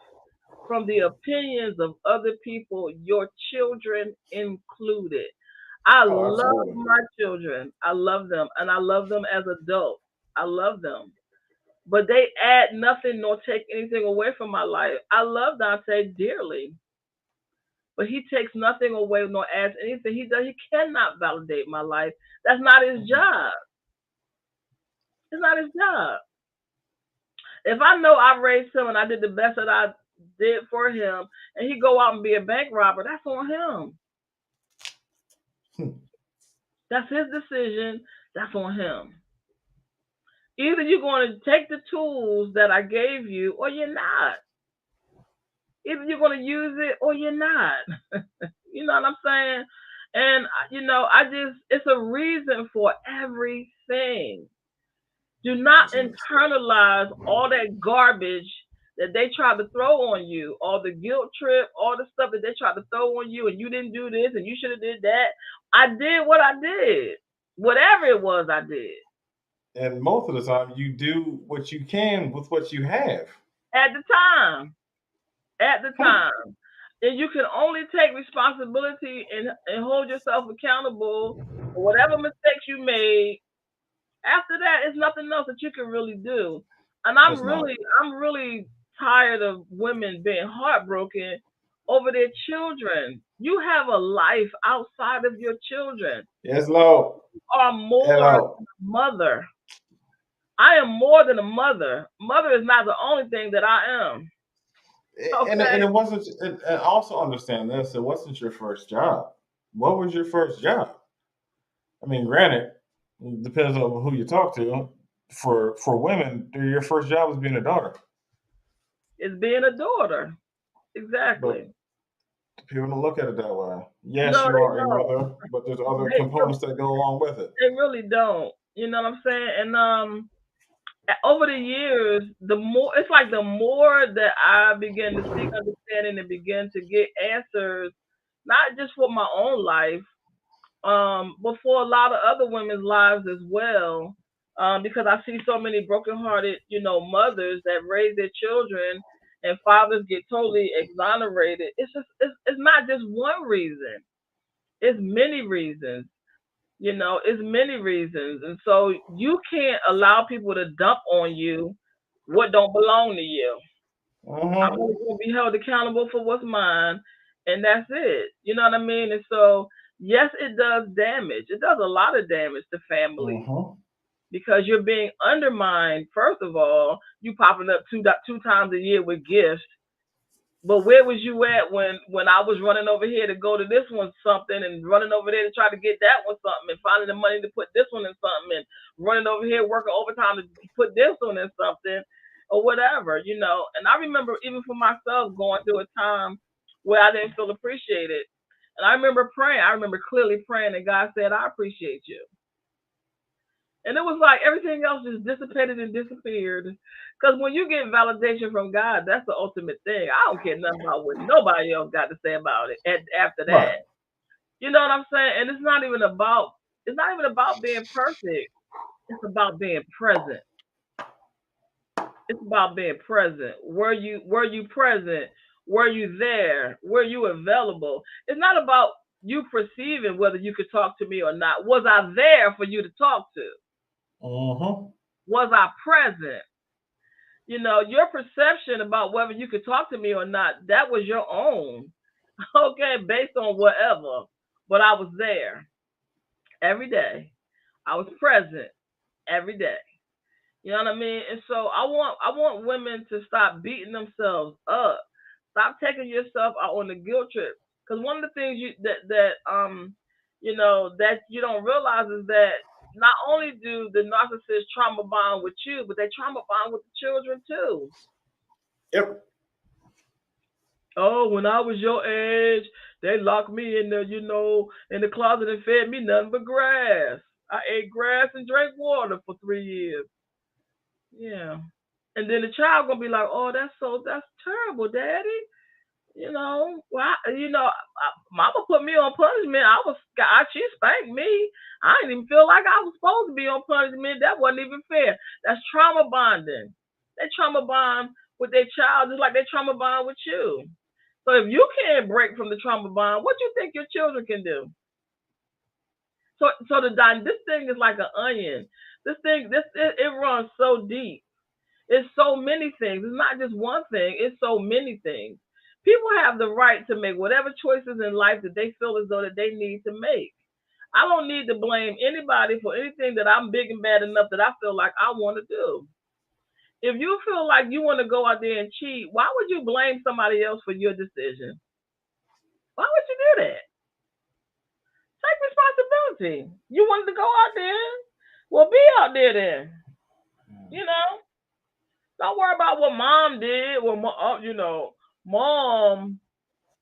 from the opinions of other people, your children included. I Oh, love absolutely. my children. I love them, and I love them as adults. I love them. But they add nothing nor take anything away from my life. I love Dante dearly, but he takes nothing away nor adds anything. He cannot validate my life. That's not his Mhm. job. It's not his job. If I know I raised him and I did the best that I did for him, and he go out and be a bank robber, that's on him. Hmm. That's his decision. That's on him. Either you're going to take the tools that I gave you, or you're not. Either you're going to use it, or you're not. You know what I'm saying? And it's a reason for everything. Do not Yes, it is. internalize all that garbage that they try to throw on you, all the guilt trip, all the stuff that they try to throw on you, and you didn't do this, and you should have did that. I did what I did, whatever it was I did And most of the time, you do what you can with what you have. at the time. At the Hmm. time, and you can only take responsibility and hold yourself accountable for whatever mistakes you made. After that, it's nothing else that you can really do. And It's not. I'm really tired of women being heartbroken over their children. You have a life outside of your children. Yes, Lord. You are more Hello. than a mother. I am more than a mother. Mother is not the only thing that I am. And Okay. it wasn't. And also understand this: it wasn't your first job. What was your first job? I mean, granted, it depends on who you talk to. For women, your first job is being a daughter, It's being a daughter. but Exactly. people don't look at it that way. Yes, No, you they are a don't. mother, but there's other They, components that go along with it. they really don't. You know what I'm saying? And over the years, the more that I begin to seek understanding and begin to get answers, not just for my own life, but for a lot of other women's lives as well. Because I see so many brokenhearted, mothers that raise their children, and fathers get totally exonerated. It's not just one reason. It's many reasons. It's many reasons. And so you can't allow people to dump on you what don't belong to you. I'm Mm-hmm. only going to be held accountable for what's mine, and that's it. You know what I mean? And so, yes, it does damage. It does a lot of damage to families Mm-hmm. because you're being undermined. First of all, you popping up two times a year with gifts, but where was you at when I was running over here to go to this one something, and running over there to try to get that one something, and finding the money to put this one in something, and running over here working overtime to put this one in something, or whatever. And I remember even for myself going through a time where I didn't feel appreciated, and I remember praying. I remember clearly praying, and God said, "I appreciate you." And it was like everything else just dissipated and disappeared. Because when you get validation from God, that's the ultimate thing. I don't care nothing about what nobody else got to say about it. And after Right. that, you know what I'm saying? And it's not even about being perfect. It's about being present. It's about being present. Were you present? Were you there? Were you available? It's not about you perceiving whether you could talk to me or not. Was I there for you to talk to? Mm-hmm. Was I present? Your perception about whether you could talk to me or not, that was your own. Okay, based on whatever. But I was there every day. I was present every day. You know what I mean? And so I want women to stop beating themselves up. Stop taking yourself out on the guilt trip. Because one of the things that you don't realize is that not only do the narcissist trauma bond with you, but they trauma bond with the children too. Yep. Oh, when I was your age, they locked me in the closet and fed me nothing but grass. I ate grass and drank water for 3 years. Yeah. And then the child gonna be like, "Oh, that's terrible, Daddy." Well, Mama put me on punishment. She spanked me. I didn't even feel like I was supposed to be on punishment. That wasn't even fair. That's trauma bonding. They trauma bond with their child just like they trauma bond with you. So if you can't break from the trauma bond, what do you think your children can do? This thing is like an onion. It runs so deep. It's so many things. It's not just one thing. It's so many things. People have the right to make whatever choices in life that they feel as though that they need to make. I don't need to blame anybody for anything that I'm big and bad enough that I feel like I want to do. If you feel like you want to go out there and cheat, why would you blame somebody else for your decision? Why would you do that? Take responsibility. You wanted to go out there? Well, be out there then. You know, don't worry about what mom did. Mom.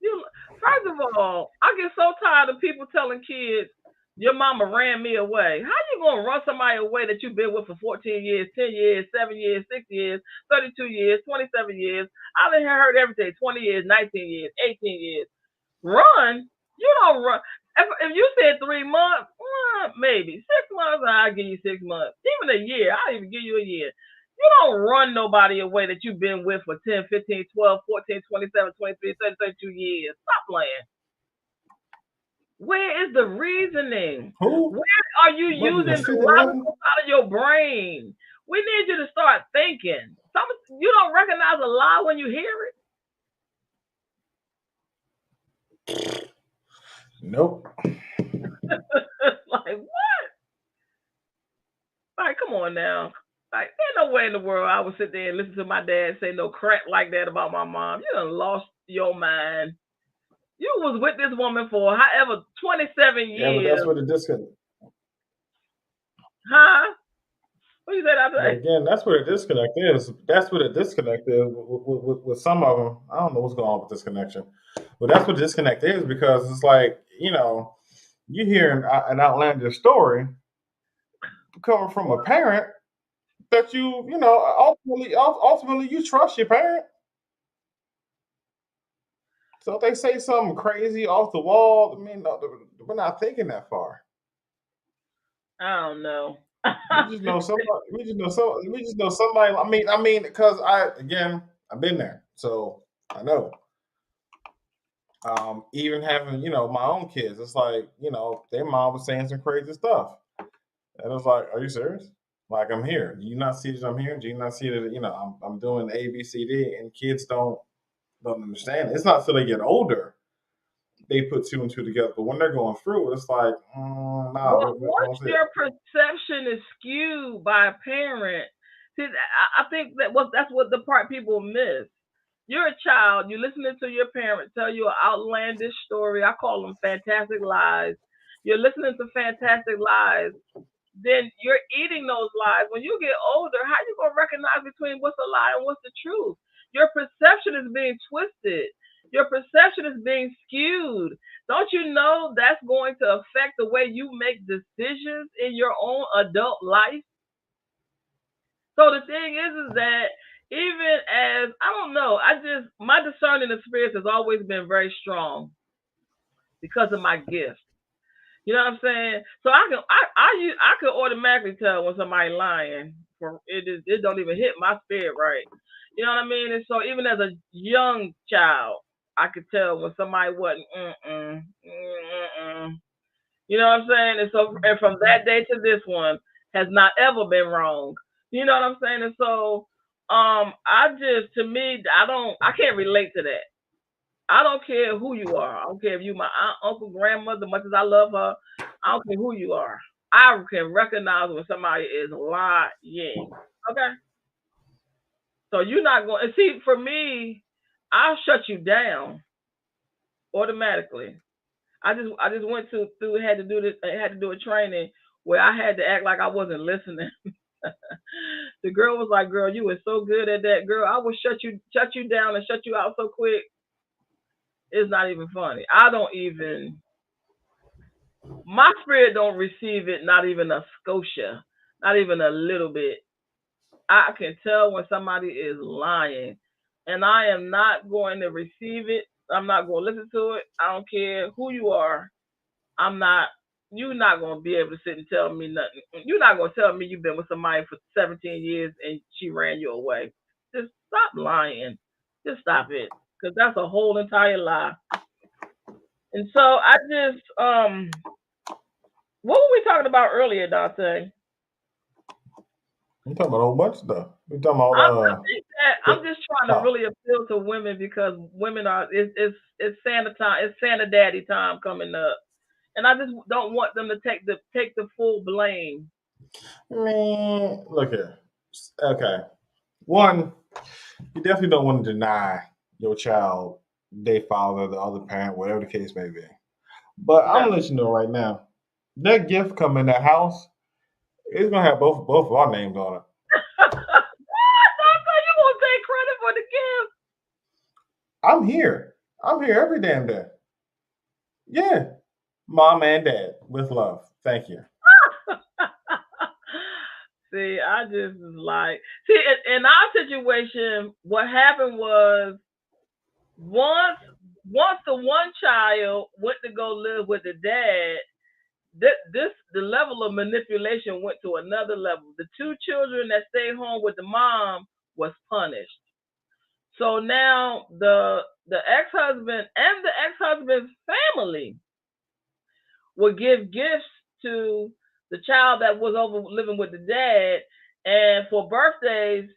You First of all, I get so tired of people telling kids, "Your mama ran me away." How you gonna run somebody away that you've been with for 14 years, 10 years, 7 years, 6 years, 32 years, 27 years? I've been heard everything. 20 years, 19 years, 18 years. Run? You don't run. If you said 3 months, maybe 6 months, I'll give you 6 months. Even a year, I'll even give you a year. You don't run nobody away that you've been with for 10, 15, 12, 14, 27, 23, 30, 32 years. Stop playing. Where is the reasoning? Who? Where are you What in the using the fifth logical 11? side of your brain? We need you to start thinking. You don't recognize a lie when you hear Nope. it. Like, like, come on now. Like, there's no way in the world I would sit there and listen to my dad say no crap like that about my mom. You done lost your mind. You was with this woman for however 27 Yeah, but that's years. where the disconnect. Huh? What you said after But that? again, that's where the disconnect is. That's where the disconnect is with some of them. I don't know what's going on with this connection, but that's what the disconnect is because it's like you hear an outlandish story coming from a parent that ultimately you trust your parent. So if they say something crazy off the wall, I mean, no, we're not thinking that far. I don't know. We just know somebody. We just know so. We just know somebody. Because I've been there, so I know. Even having my own kids, it's like their mom was saying some crazy stuff, and it's like, are you serious? Like I'm here. Do you not see that I'm here? Do you not see that I'm doing A B C D? And kids don't understand. It's not till they get older they put two and two together, but when they're going through, it's like, nah, we Once don't see it. your perception is skewed by a parent, see, I think that's what the part people miss. You're a child. You're listening to your parent tell you an outlandish story. I call them fantastic lies. You're listening to fantastic lies. Then you're eating those lies. When you get older, how you gonna recognize between what's a lie and what's the truth? Your perception is being twisted. Your perception is being skewed. Don't you know that's going to affect the way you make decisions in your own adult life? So the thing is that even as I don't know, I just my discerning experience has always been very strong because of my gift. You know what I'm saying? So I could automatically tell when somebody lying. For it don't even hit my spirit right. You know what I mean? And so even as a young child, I could tell when somebody wasn't You know what I'm saying? And so and from that day to this one has not ever been wrong. You know what I'm saying? And so I just to me I can't relate to that. I don't care who you are. I don't care if you my aunt, uncle, grandmother, much as I love her. I don't care who you are. I can recognize when somebody is lying. Okay? So you're not going and see for me, I'll shut you down automatically. I just went through had to do this had to do a training where I had to act like I wasn't listening. The girl was like, "Girl, you were so good at that, girl. I would shut you down and shut you out so quick. It's not even funny. I don't even my spirit don't receive it, not even a scotia, not even a little bit. I can tell when somebody is lying, and I am not going to receive it. I'm not going to listen to it. I don't care who you are. I'm not. You're not going to be able to sit and tell me nothing. You're not going to tell me you've been with somebody for 17 years and she ran you away. Just stop lying. Just stop it, because that's a whole entire lie. And so I just what were we talking about earlier, Dante? We talking about a whole bunch of stuff. We talking about I think that I'm just trying to oh, really appeal to women because women are it's Santa time, it's Santa Daddy time coming up, and I just don't want them to take the full blame. man, look here. Okay, one, you definitely don't want to deny your child their father, the other parent, whatever the case may be. But I'm No, gonna let you know right now, that gift come in that house, it's gonna have both of our names on it. what? Dante, you gonna take credit for the I'm here. I'm here every damn day. Yeah, mom and dad with love. Thank you. gift? See, I just was like, see, in our situation, what happened was once once the one child went to go live with the dad, the level of manipulation went to another level. The two children that stayed home with the mom was punished. So now the ex husband and the ex husband's family would give gifts to the child that was over living with the dad, and for birthdays,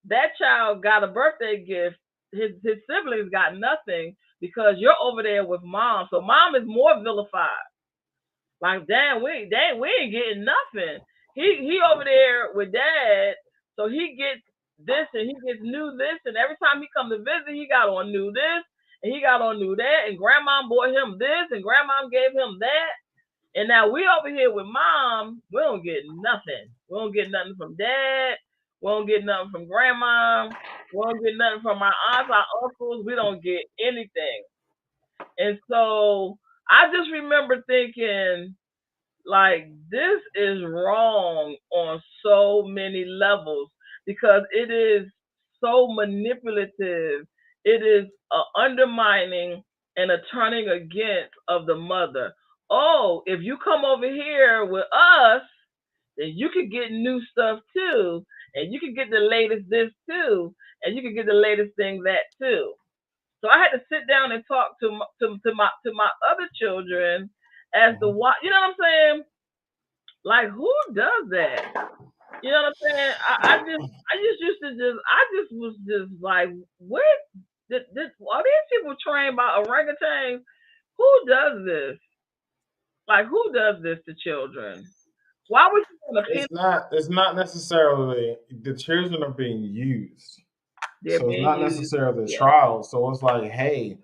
that child got a birthday gift. His siblings got nothing because you're over there with mom. So mom is more vilified. Like, we ain't getting nothing. He over there with dad, so he gets this and he gets new this, and every time he come to visit, he got on new this and he got on new that, and grandma bought him this and grandma gave him that, and now we over here with mom, we don't get nothing. We don't get nothing from dad. We don't get nothing from grandma. We don't get nothing from our aunts, our uncles. We don't get anything. And so I just remember thinking, like, this is wrong on so many levels because it is so manipulative. It is a undermining and a turning against of the mother. Oh, if you come over here with us, then you could get new stuff too, and you could get the latest this too, and you could get the latest thing that too. So I had to sit down and talk to my other children as to Mhm. why. You know what I'm saying? Like, who does that? You know what I'm saying? I just used to just I just was just like, where are these people trained by orangutans? Who does this? Like, who does this to children? Why would you want to pin It's not necessarily the children are being used. they're So it's being not used? necessarily a Yeah. trial. So it's like, hey,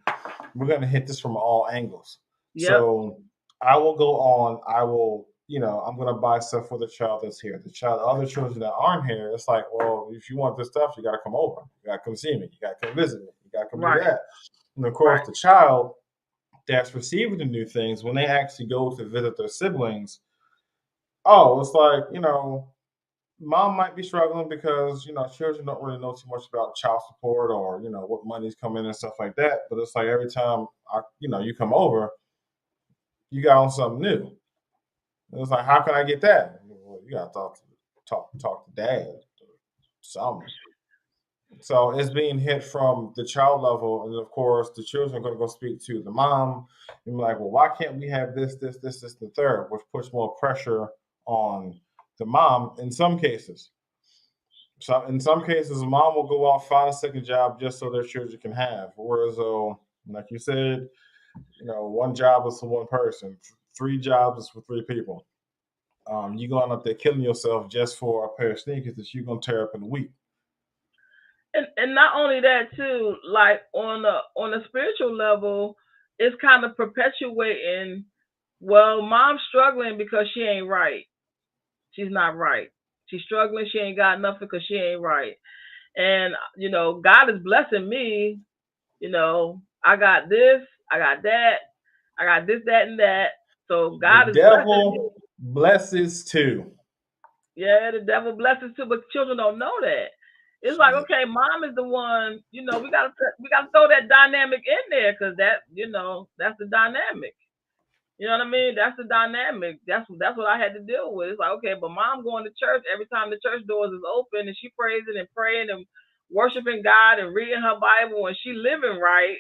we're gonna hit this from all angles. Yep. So I will go on, I will, I'm gonna buy stuff for the child that's here. The child, other children that aren't here, it's like, well, if you want this stuff, you gotta come over. You gotta come see me. You gotta come visit me. You gotta come do Right. that. And of course, Right. the child that's receiving the new things, when they actually go to visit their siblings, oh, it's like, mom might be struggling because, children don't really know too much about child support or, what money's coming in and stuff like that. But it's like every time you come over, you got on something new. And it's like, how can I get that? Well, you gotta talk to dad, something. So it's being hit from the child level, and of course, the children are going to go speak to the mom and be like, "Well, why can't we have this, the third?" Which puts more pressure on the mom in some cases. So in some cases, mom will go out find a second job just so their children can have. Whereas, like you said, one job is for one person, three jobs is for three people. You going up there killing yourself just for a pair of sneakers that you're gonna tear up in a week. And not only that too, like on a spiritual level, it's kind of perpetuating. Well, mom's struggling because she ain't right. She's not right. She's struggling. She ain't got nothing because she ain't right. And God is blessing me. I got this. I got that. I got this, that, and that. So The God is blessing me. devil blesses too. Yeah, the devil blesses too, but children don't know that. It's like, Shit. okay, mom is the one. We gotta throw that dynamic in there because that's the dynamic. You know what I mean? That's the dynamic. That's what I had to deal with. It's like, okay, but mom going to church every time the church doors is open and she praising and praying and worshiping God and reading her Bible and she living right,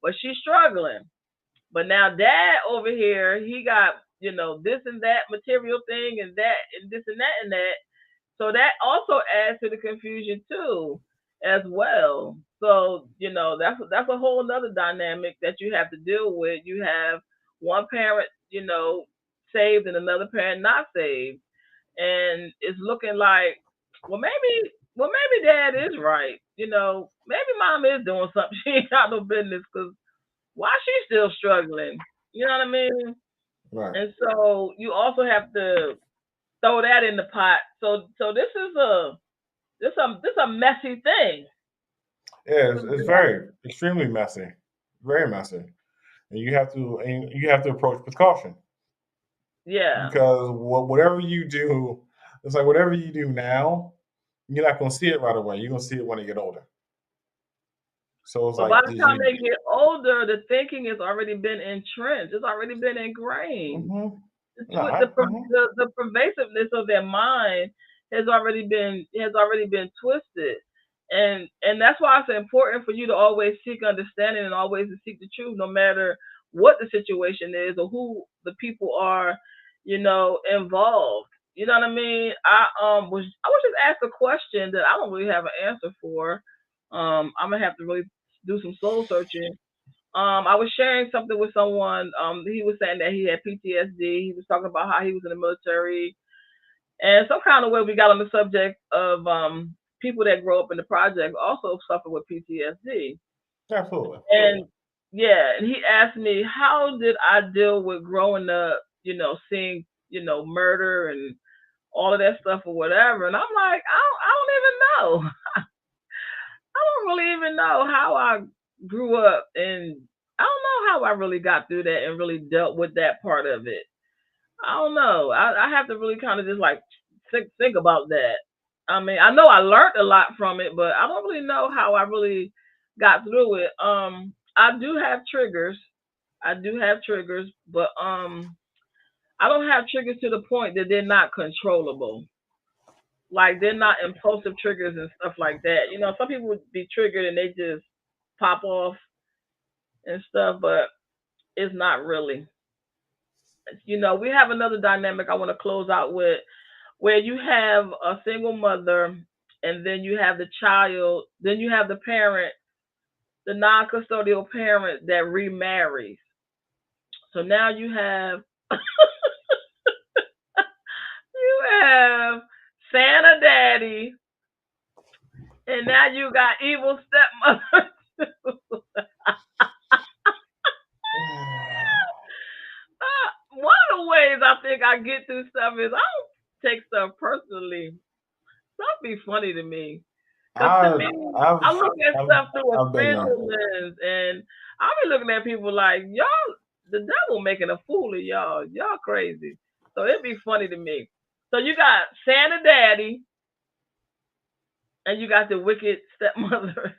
but she's struggling. But now dad over here, he got this and that material thing and that and this and that and that. So that also adds to the confusion too, as well. So that's a whole other dynamic that you have to deal with. You have one parent, saved and another parent not saved, and it's looking like, well maybe dad is right. Maybe mom is doing something she ain't got no business because why she still struggling? You know what I mean? Right. And so you also have to throw that in the pot. So this a messy thing. Yeah, it's very extremely messy, very messy, and you have to approach with caution Yeah. because whatever you do, it's like whatever you do now, you're not gonna see it right away. You're gonna see it when you get older. So it's But by like, the did time you? they get older, the thinking has already been entrenched. It's already been ingrained. Mm-hmm. The, No, twi- I, the, mhm. the pervasiveness of their mind has already been twisted. And that's why it's important for you to always seek understanding and always to seek the truth, no matter what the situation is or who the people are, involved. You know what I mean? I was just asked a question that I don't really have an answer for. I'm gonna have to really do some soul searching. I was sharing something with someone. He was saying that he had PTSD. He was talking about how he was in the military, and some kind of way we got on the subject of people that grow up in the project also suffer with PTSD. Absolutely. And yeah, and he asked me how did I deal with growing up, seeing murder and all of that stuff or whatever. And I'm like, I don't even know. I don't really even know how I grew up, and I don't know how I really got through that and really dealt with that part of it. I don't know. I have to really kind of just like think about that. I mean, I know I learned a lot from it, but I don't really know how I really got through it. I do have triggers. I do have triggers, but I don't have triggers to the point that they're not controllable. Like they're not impulsive triggers and stuff like that. Some people would be triggered and they just pop off and stuff, but it's not really. We have another dynamic I want to close out with where you have a single mother and then you have the child, then you have the parent, the non custodial parent that remarries. So now you have Santa Daddy and now you got evil stepmother. One of the ways I think I get through stuff is I don't take stuff personally. Stuff be funny to me. Because to I me, I've I look at I've stuff through a I've been there. spiritual lens, and I be looking at people like y'all, the devil making a fool of y'all. Y'all crazy. So it'd be funny to me. So you got Santa Daddy, and you got the wicked stepmother.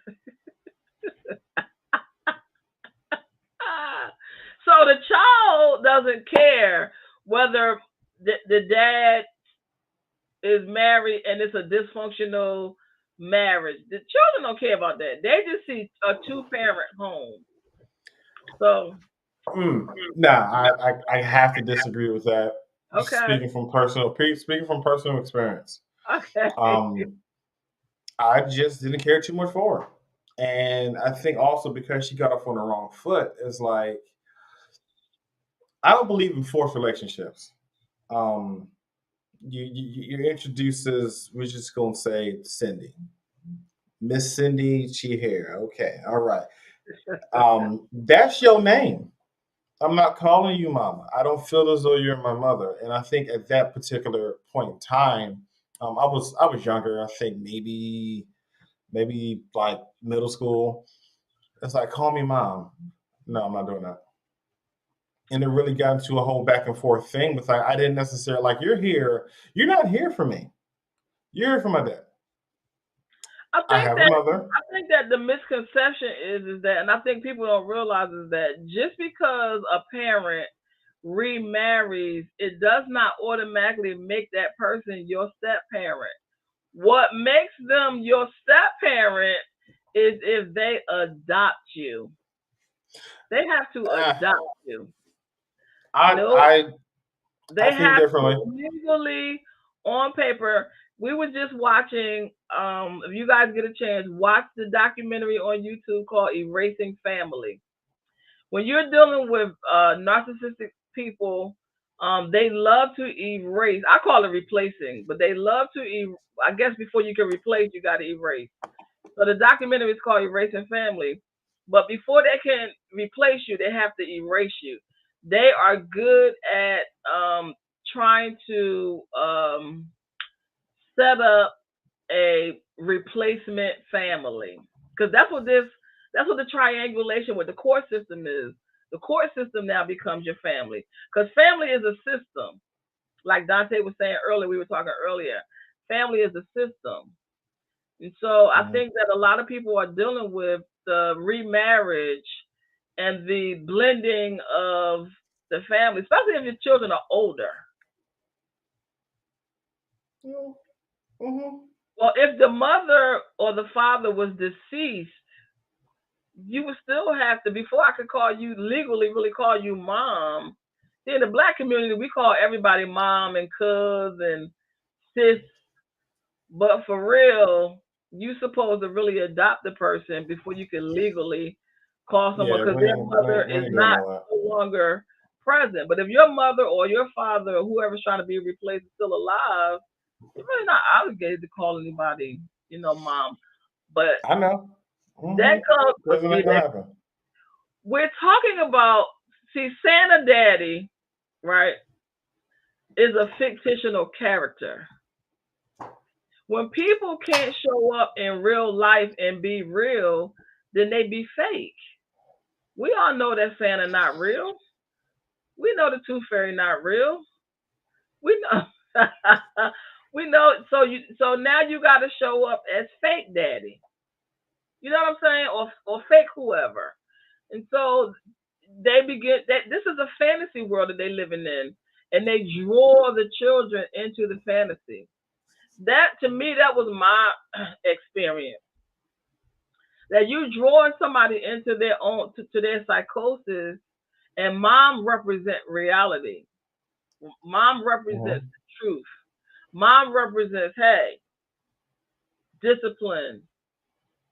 So the child doesn't care whether the dad is married and it's a dysfunctional marriage. The children don't care about that. They just see a two-parent home. So Nah, I have to disagree with that. okay, Speaking from personal experience, okay. um, I just didn't care too much for her, and I think also because she got off on the wrong foot, it's like I don't believe in forced relationships. Um, you introduces, we're just gonna say Cindy, Miss Cindy Chihere. Okay, all right. That's your name. I'm not calling you mama. I don't feel as though you're my mother. And I think at that particular point in time, I was younger. I think maybe like middle school. It's like call me mom. No, I'm not doing that. And it really got into a whole back and forth thing with like I didn't necessarily like you're here. You're not here for me. You're here for my dad. I I think have a that mother. I think that the misconception is that, and I think people don't realize is that just because a parent remarries, it does not automatically make that person your step parent. What makes them your step parent is if they adopt you. They have to Uh, adopt you. I No, I I they think have differently. to legally on paper. We were just watching. If you guys get a chance, watch the documentary on YouTube called "Erasing Family." When you're dealing with narcissistic people, they love to erase. I call it replacing, but they love to. I guess before you can replace, you got to erase. So the documentary is called Erasing Family. But before they can replace you, they have to erase you. They are good at trying to set up a replacement family because that's what the triangulation with the court system is. The court system now becomes your family because family is a system. Like Dante was saying earlier, we were talking earlier. Family is a system. And so I Mhm. think that a lot of people are dealing with the remarriage and the blending of the family, especially if your children are older. Mhm. Well, if the mother or the father was deceased, you would still have to, before I could call you legally, really call you mom. See, in the black community, we call everybody mom and cuz and sis. But for real, you supposed to really adopt the person before you can legally call someone Yeah, because we their ain't, we mother ain't, we is ain't doing not all that. no longer present. But if your mother or your father or whoever's trying to be replaced is still alive, you're really not obligated to call anybody, mom. But I know. that comes, but Because it see ain't gonna that happen. we're talking about, see, Santa Daddy, right, is a fictional character. When people can't show up in real life and be real, then they be fake. We all know that Santa not real. We know the Tooth Fairy not real. We know. We know. So now you got to show up as fake daddy. You know what I'm saying? Or fake whoever. And so they begin that this is a fantasy world that they living in, and they draw the children into the fantasy. That to me, that was my experience. That you drawing somebody into their own to their psychosis, and mom represent reality. Mom represents Mhm. the truth. Mom represents, hey, discipline.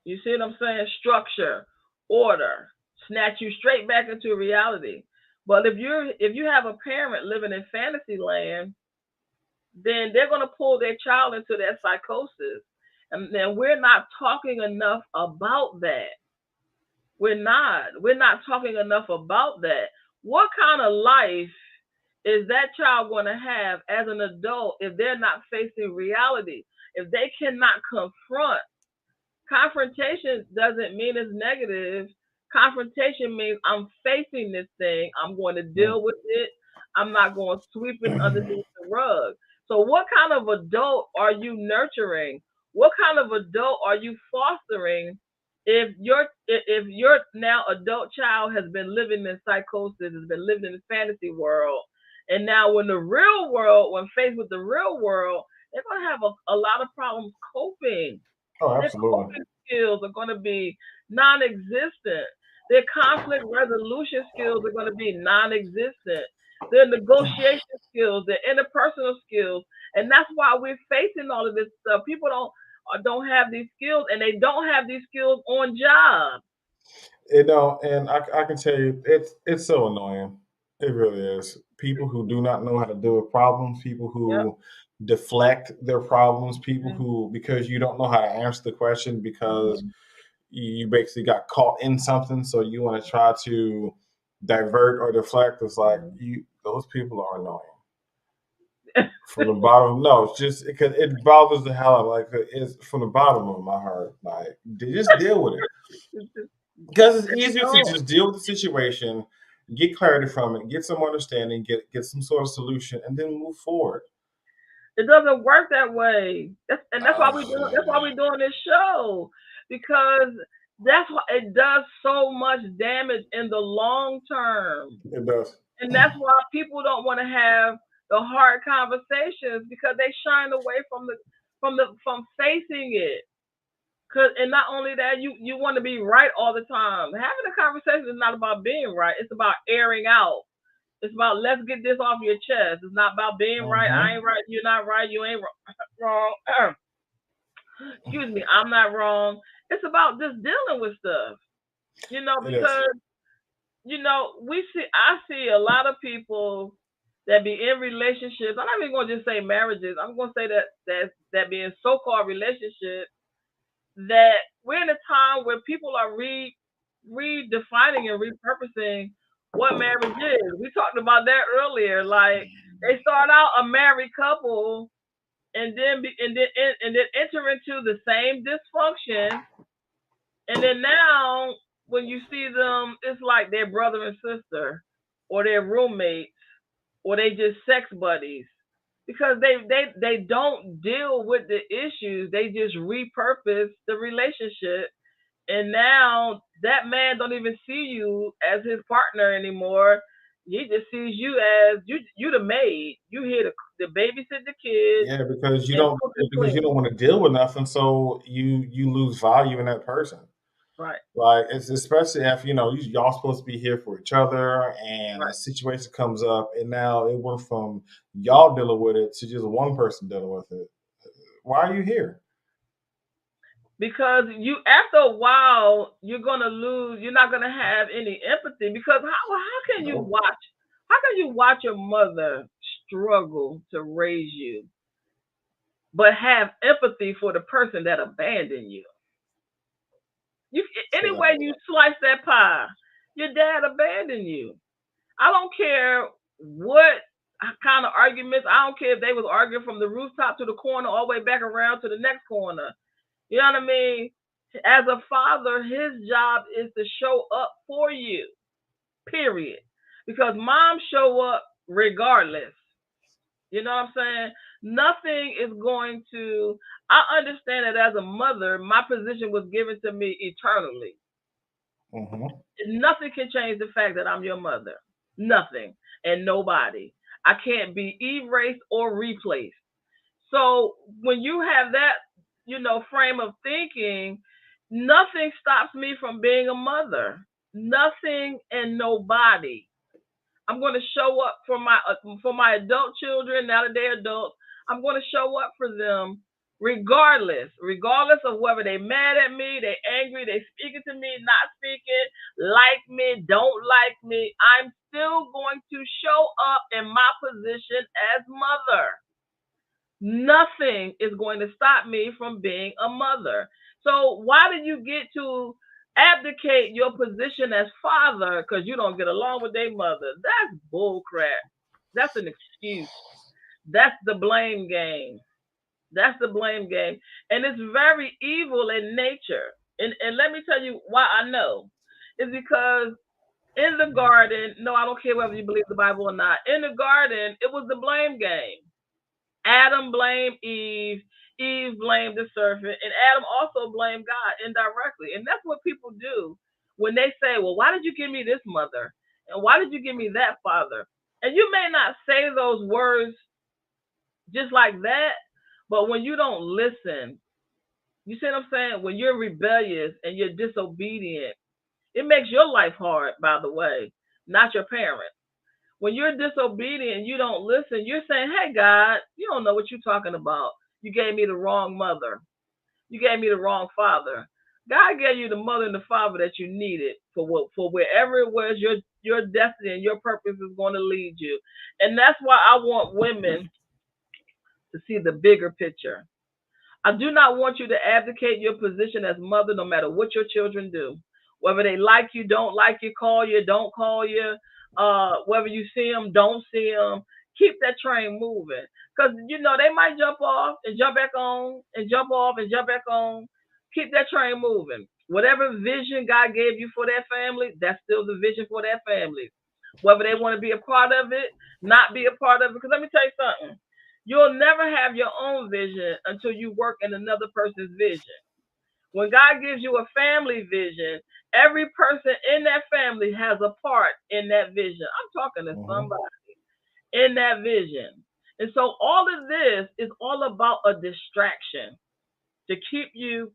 You see what I'm saying? Structure, order, snatch you straight back into reality. But if you have a parent living in fantasy land, then they're gonna pull their child into that psychosis. And then we're not talking enough about that. We're not talking enough about that. What kind of life is that child going to have as an adult if they're not facing reality? If they cannot confront Confrontation doesn't mean it's negative. Confrontation means I'm facing this thing. I'm going to deal with it. I'm not going to sweep it underneath the rug. So, what kind of adult are you nurturing? What kind of adult are you fostering? If your now adult child has been living in psychosis, has been living in the fantasy world, and now when faced with the real world, they're gonna have a lot of problems coping. Oh, Their absolutely. coping skills are going to be non existent. Their conflict resolution skills are going to be non existent. Their negotiation skills, their interpersonal skills. And that's why we're facing all of this stuff. People don't have these skills, and they don't have these skills on job. And I can tell you, it's so annoying. It really is. People who do not know how to deal with problems, people Yep. who deflect their problems, people Mhm. who, because you don't know how to answer the question, because Mhm. you basically got caught in something, so you want to try to divert or deflect. It's like Mhm. those people are annoying. From the bottom, no, it's just because it bothers the hell out. Like, it's from the bottom of my heart. Like, just deal with it, because it's It's easier to annoying. just deal with the situation, get clarity from it, get some understanding, get some sort of solution, and then move forward. It doesn't work that way. That's why we do. That's why Uh, we're doing this show, because that's why it does so much damage in the long term, it does. and that's why people don't want to have the hard conversations, because they shine away from facing it. And not only that, you want to be right all the time. Having a conversation is not about being right. It's about airing out. It's about, let's get this off your chest. It's not about being right. I Hmm. ain't right. You're not right. You ain't wrong. Excuse me. I'm not wrong. It's about just dealing with stuff. It is. Because I see a lot of people that be in relationships. I'm not even going to just say marriages. I'm going to say that be in so-called relationships, that we're in a time where people are redefining and repurposing what marriage is. We talked about that earlier. Like, they start out a married couple, and then enter into the same dysfunction, and then now when you see them, it's like they're brother and sister, or they're roommates, or they just sex buddies, because they don't deal with the issues. They just repurpose the relationship, and now that man don't even see you as his partner anymore. He just sees you as you the maid. You here to babysit the kids Yeah, because you and don't cook and because you clean. don't want to deal with nothing, so you lose value in that person. Right, Like, it's especially if y'all supposed to be here for each other, and a right. situation comes up, and now it went from y'all dealing with it to just one person dealing with it. Why are you here? Because you, after a while, you're gonna lose. You're not gonna have any empathy, because how can you No. watch? How can you watch your mother struggle to raise you, but have empathy for the person that abandoned you? You Any Yeah. way you slice that pie, your dad abandoned you. I don't care what kind of arguments. I don't care if they was arguing from the rooftop to the corner, all the way back around to the next corner. You know what I mean? As a father, his job is to show up for you. Period. Because moms show up regardless. You know what I'm saying? Nothing is going to. I understand that as a mother, my position was given to me eternally. Hmm. Nothing can change the fact that I'm your mother. Nothing and nobody. I can't be erased or replaced. So when you have that, frame of thinking, nothing stops me from being a mother. Nothing and nobody. I'm going to show up for my adult children now that they're adults. I'm going to show up for them regardless of whether they mad at me, they angry, they speaking to me, not speaking, like me, don't like me. I'm still going to show up in my position as mother. Nothing is going to stop me from being a mother. So why did you get to abdicate your position as father because you don't get along with their mother? That's bull crap. That's an excuse. That's the blame game. That's the blame game. And it's very evil in nature. And let me tell you why I know. It's because in the garden, no, I don't care whether you believe the Bible or not. In the garden, it was the blame game. Adam blamed Eve, Eve blamed the serpent, and Adam also blamed God indirectly. And that's what people do when they say, well, why did you give me this mother? And why did you give me that father? And you may not say those words just like that, but when you don't listen, you see what I'm saying? When you're rebellious and you're disobedient, it makes your life hard, by the way, not your parents. When you're disobedient and you don't listen, you're saying, hey, God, you don't know what you're talking about. You gave me the wrong mother. You gave me the wrong father. God gave you the mother and the father that you needed for wherever it was your destiny and your purpose is going to lead you. And that's why I want women to see the bigger picture. I do not want you to abdicate your position as mother no matter what your children do. Whether they like you, don't like you, call you, don't call you, whether you see them, don't see them, keep that train moving. Because, they might jump off and jump back on and jump off and jump back on. Keep that train moving. Whatever vision God gave you for that family, that's still the vision for that family. Whether they want to be a part of it, not be a part of it. Because let me tell you something. You'll never have your own vision until you work in another person's vision. When God gives you a family vision, every person in that family has a part in that vision. I'm talking to Mm-hmm. somebody in that vision. And so all of this is all about a distraction to keep you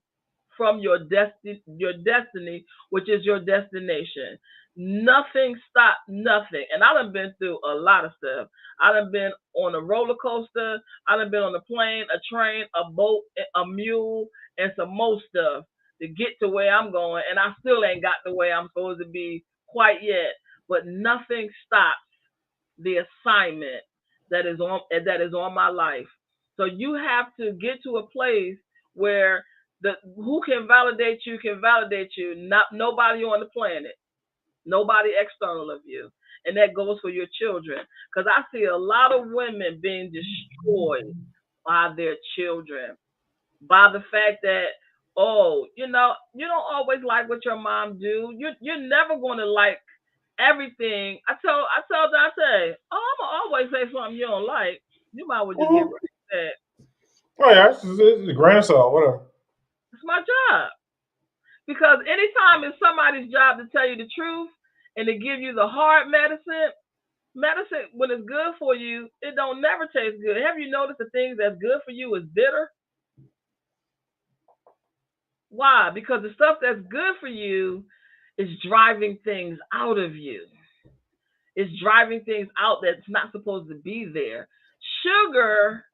from your destiny, which is your destination. Nothing stopped nothing. And I done been through a lot of stuff. I done been on a roller coaster. I done been on a plane, a train, a boat, a mule, and some more stuff to get to where I'm going. And I still ain't got the way I'm supposed to be quite yet. But nothing stops the assignment that is on my life. So you have to get to a place where the who can validate you, not nobody on the planet, nobody external of you. And that goes for your children. Because I see a lot of women being destroyed by their children, by the fact that, oh, you don't always like what your mom do. You're never gonna like everything. I told Dante, oh, I'm gonna always say something you don't like. You might well just get Mm-hmm. rid of that. Oh yeah, it's a grain of salt, whatever. It's my job. Because anytime it's somebody's job to tell you the truth and to give you the hard medicine when it's good for you, it don't never taste good. Have you noticed the things that's good for you is bitter? Why? Because the stuff that's good for you is driving things out of you. It's driving things out that's not supposed to be there. Sugar,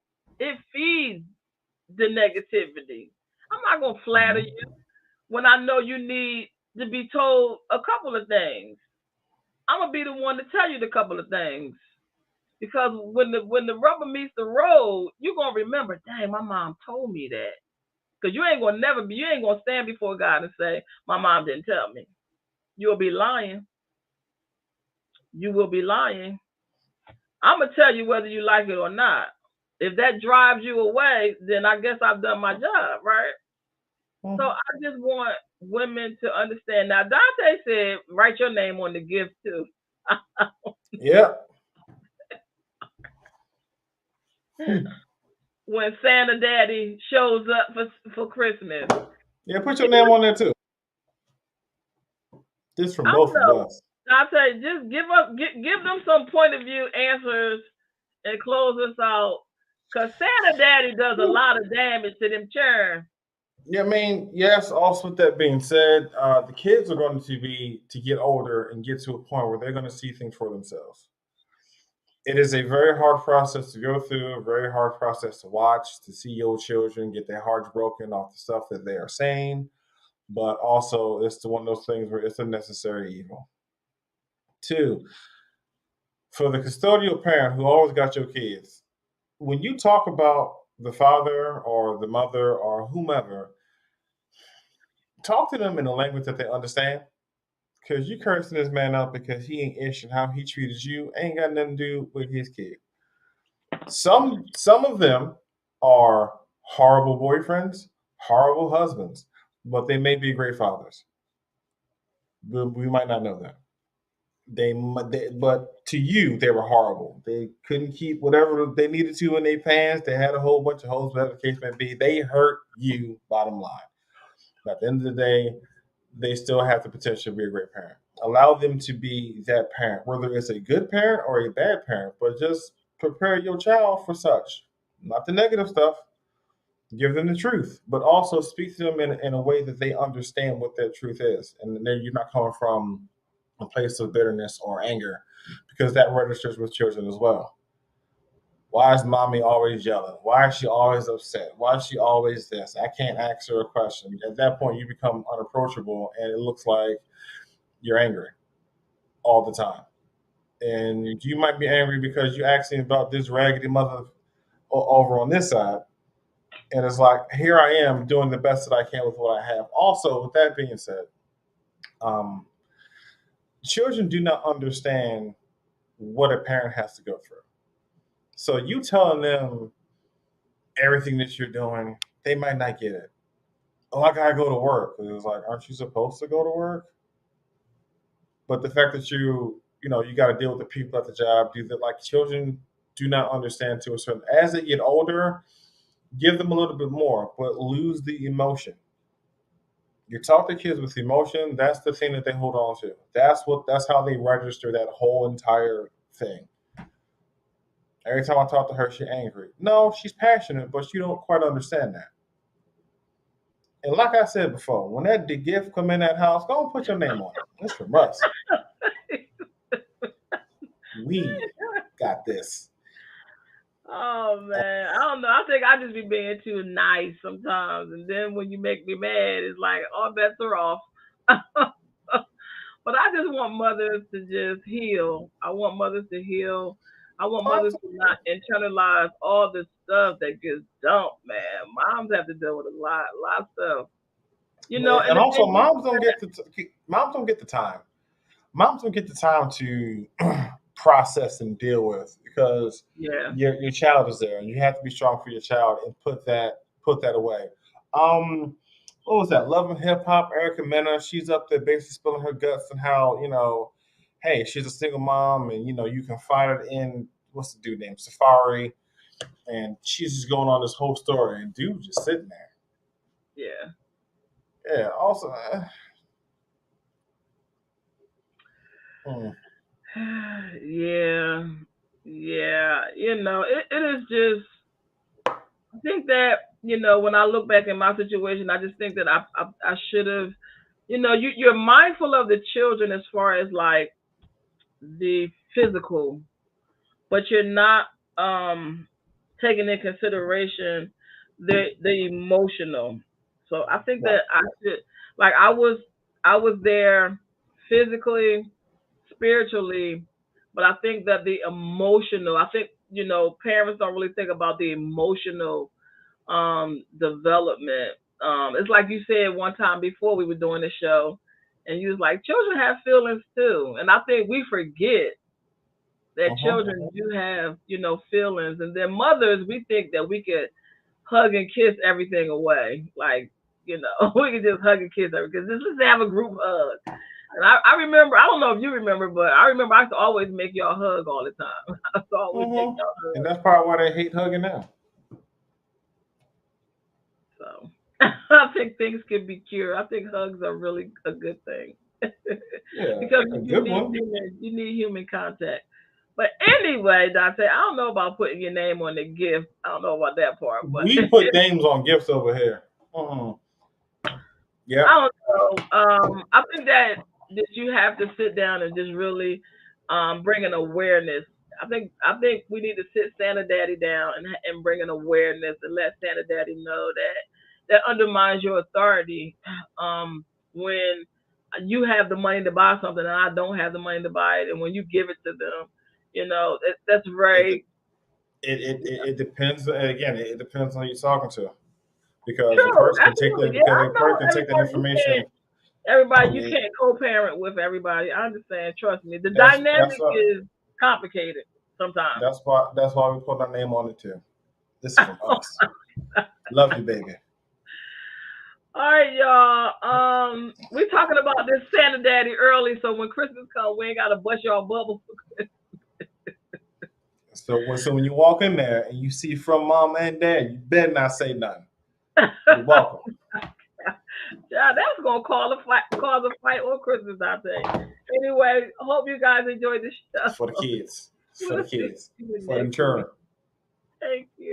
it feeds the negativity. I'm not gonna flatter Mm-hmm. you when I know you need to be told a couple of things. I'm gonna be the one to tell you the couple of things. Because when the rubber meets the road, you're gonna remember, dang, my mom told me that. Because you ain't gonna stand before God and say, my mom didn't tell me. You'll be lying. You will be lying. I'm gonna tell you whether you like it or not. If that drives you away, then I guess I've done my job, right? So Mm-hmm. I just want women to understand. Now Dante said, write your name on the gift too. Yeah. Hmm. When Santa Daddy shows up for Christmas, Yeah, put your name just, on there too. This from I don't both of know. us. Dante, just give them some point of view answers and close us out. Cause Santa Daddy does a lot of damage to them churn. Yeah, I mean, yes. Also, with that being said, the kids are going to get older and get to a point where they're going to see things for themselves. It is a very hard process to go through, a very hard process to watch, to see your children get their hearts broken off the stuff that they are saying. But also, it's one of those things where it's a necessary evil. Two, for the custodial parent who always got your kids, when you talk about the father or the mother or whomever, talk to them in a language that they understand. Because you cursing this man out because he ain't ish and how he treated you ain't got nothing to do with his kid. Some of them are. horrible boyfriends, horrible husbands, but they may be great fathers. We might not know that. But to you, they were horrible. They couldn't keep whatever they needed to in their pants. They had a whole bunch of holes, whatever the case may be. They hurt you, bottom line. But at the end of the day, they still have the potential to be a great parent. Allow them to be that parent, whether it's a good parent or a bad parent, but just prepare your child for such. Not the negative stuff. Give them the truth, but also speak to them in a way that they understand what that truth is. And then you're not coming from a place of bitterness or anger, because that registers with children as well. Why is mommy always yelling? Why is she always upset? Why is she always this? I can't ask her a question. At that point, you become unapproachable, and it looks like you're angry all the time. And you might be angry because you're asking about this raggedy mother over on this side. And it's like, here I am doing the best that I can with what I have. Also, with that being said, um, children do not understand what a parent has to go through. So you telling them everything that you're doing, they might not get it. Oh, I gotta go to work. And it's like, aren't you supposed to go to work? But the fact that you got to deal with the people at the job, do that. Like children do not understand to a certain. As they get older, give them a little bit more, but lose the emotion. You talk to kids with emotion. That's the thing that they hold on to. That's how they register that whole entire thing. Every time I talk to her, she's angry. No, she's passionate, but you don't quite understand that. And like I said before, when that the gift come in that house, go and put your name on it. It's from us. We got this. Oh man, I don't know. I think I just be being too nice sometimes, and then when you make me mad, it's like all bets are off. But I just want mothers to just heal. I want mothers to heal. I want mothers to not internalize all the stuff that gets dumped, man. Moms have to deal with a lot of stuff. You know, And and the also, thing is, moms don't get the time. Moms don't get the time to process and deal with, because yeah, your child is there, and you have to be strong for your child and put that away. Um, what was that? Love and Hip Hop. Erica Mena, she's up there basically spilling her guts and how hey, she's a single mom, and you can find it in what's the dude name Safari, and she's just going on this whole story, and dude just sitting there. yeah. Yeah. Also, hmm, Yeah, yeah. It is just. I think that when I look back in my situation, I just think that I should have. You're mindful of the children as far as like the physical, but you're not um taking in consideration the emotional. So I think right. that I should like I was there physically, spiritually, but I think that the emotional, I think, parents don't really think about the emotional development. It's like you said one time before we were doing the show, and you was like, children have feelings too. And I think we forget that Uh-huh. children do have, feelings. And then mothers, we think that we could hug and kiss everything away. Like, we could just hug and kiss everything. Because let's have a group hug. And I remember, I don't know if you remember, but I remember I used to always make y'all hug all the time. I used to always make Hmm. y'all And hug. that's probably why they hate hugging now. So I think things can be cured. I think hugs are really a good thing. Yeah, Because a you good need one. human contact. But anyway, Dante, I don't know about putting your name on the gift. I don't know about that part, but We put names on gifts over here. Hmm. I Yep. don't know. I think that you have to sit down and just really bring an awareness. I think we need to sit Santa Daddy down and bring an awareness and let Santa Daddy know that undermines your authority when you have the money to buy something and I don't have the money to buy it, and when you give it to them, that's It very it depends. Again, it depends on who you're talking to, because a true. person can take Absolutely, that yeah. because I a person know can take that information. everybody you And can't co-parent with everybody. I understand. Trust me. The that's dynamic what is complicated sometimes. that's why we put our name on it too. This is from us. Love you, baby. All right, y'all. We're talking about this Santa Daddy early, so when Christmas comes, we ain't gotta bust y'all bubbles. So when you walk in there and you see from mom and dad, you better not say nothing. You're welcome. Yeah, that's gonna cause a fight on Christmas, I think. Anyway, hope you guys enjoyed the It's for the show. kids. It's for the We'll see kids. you For the next children. week. Thank you.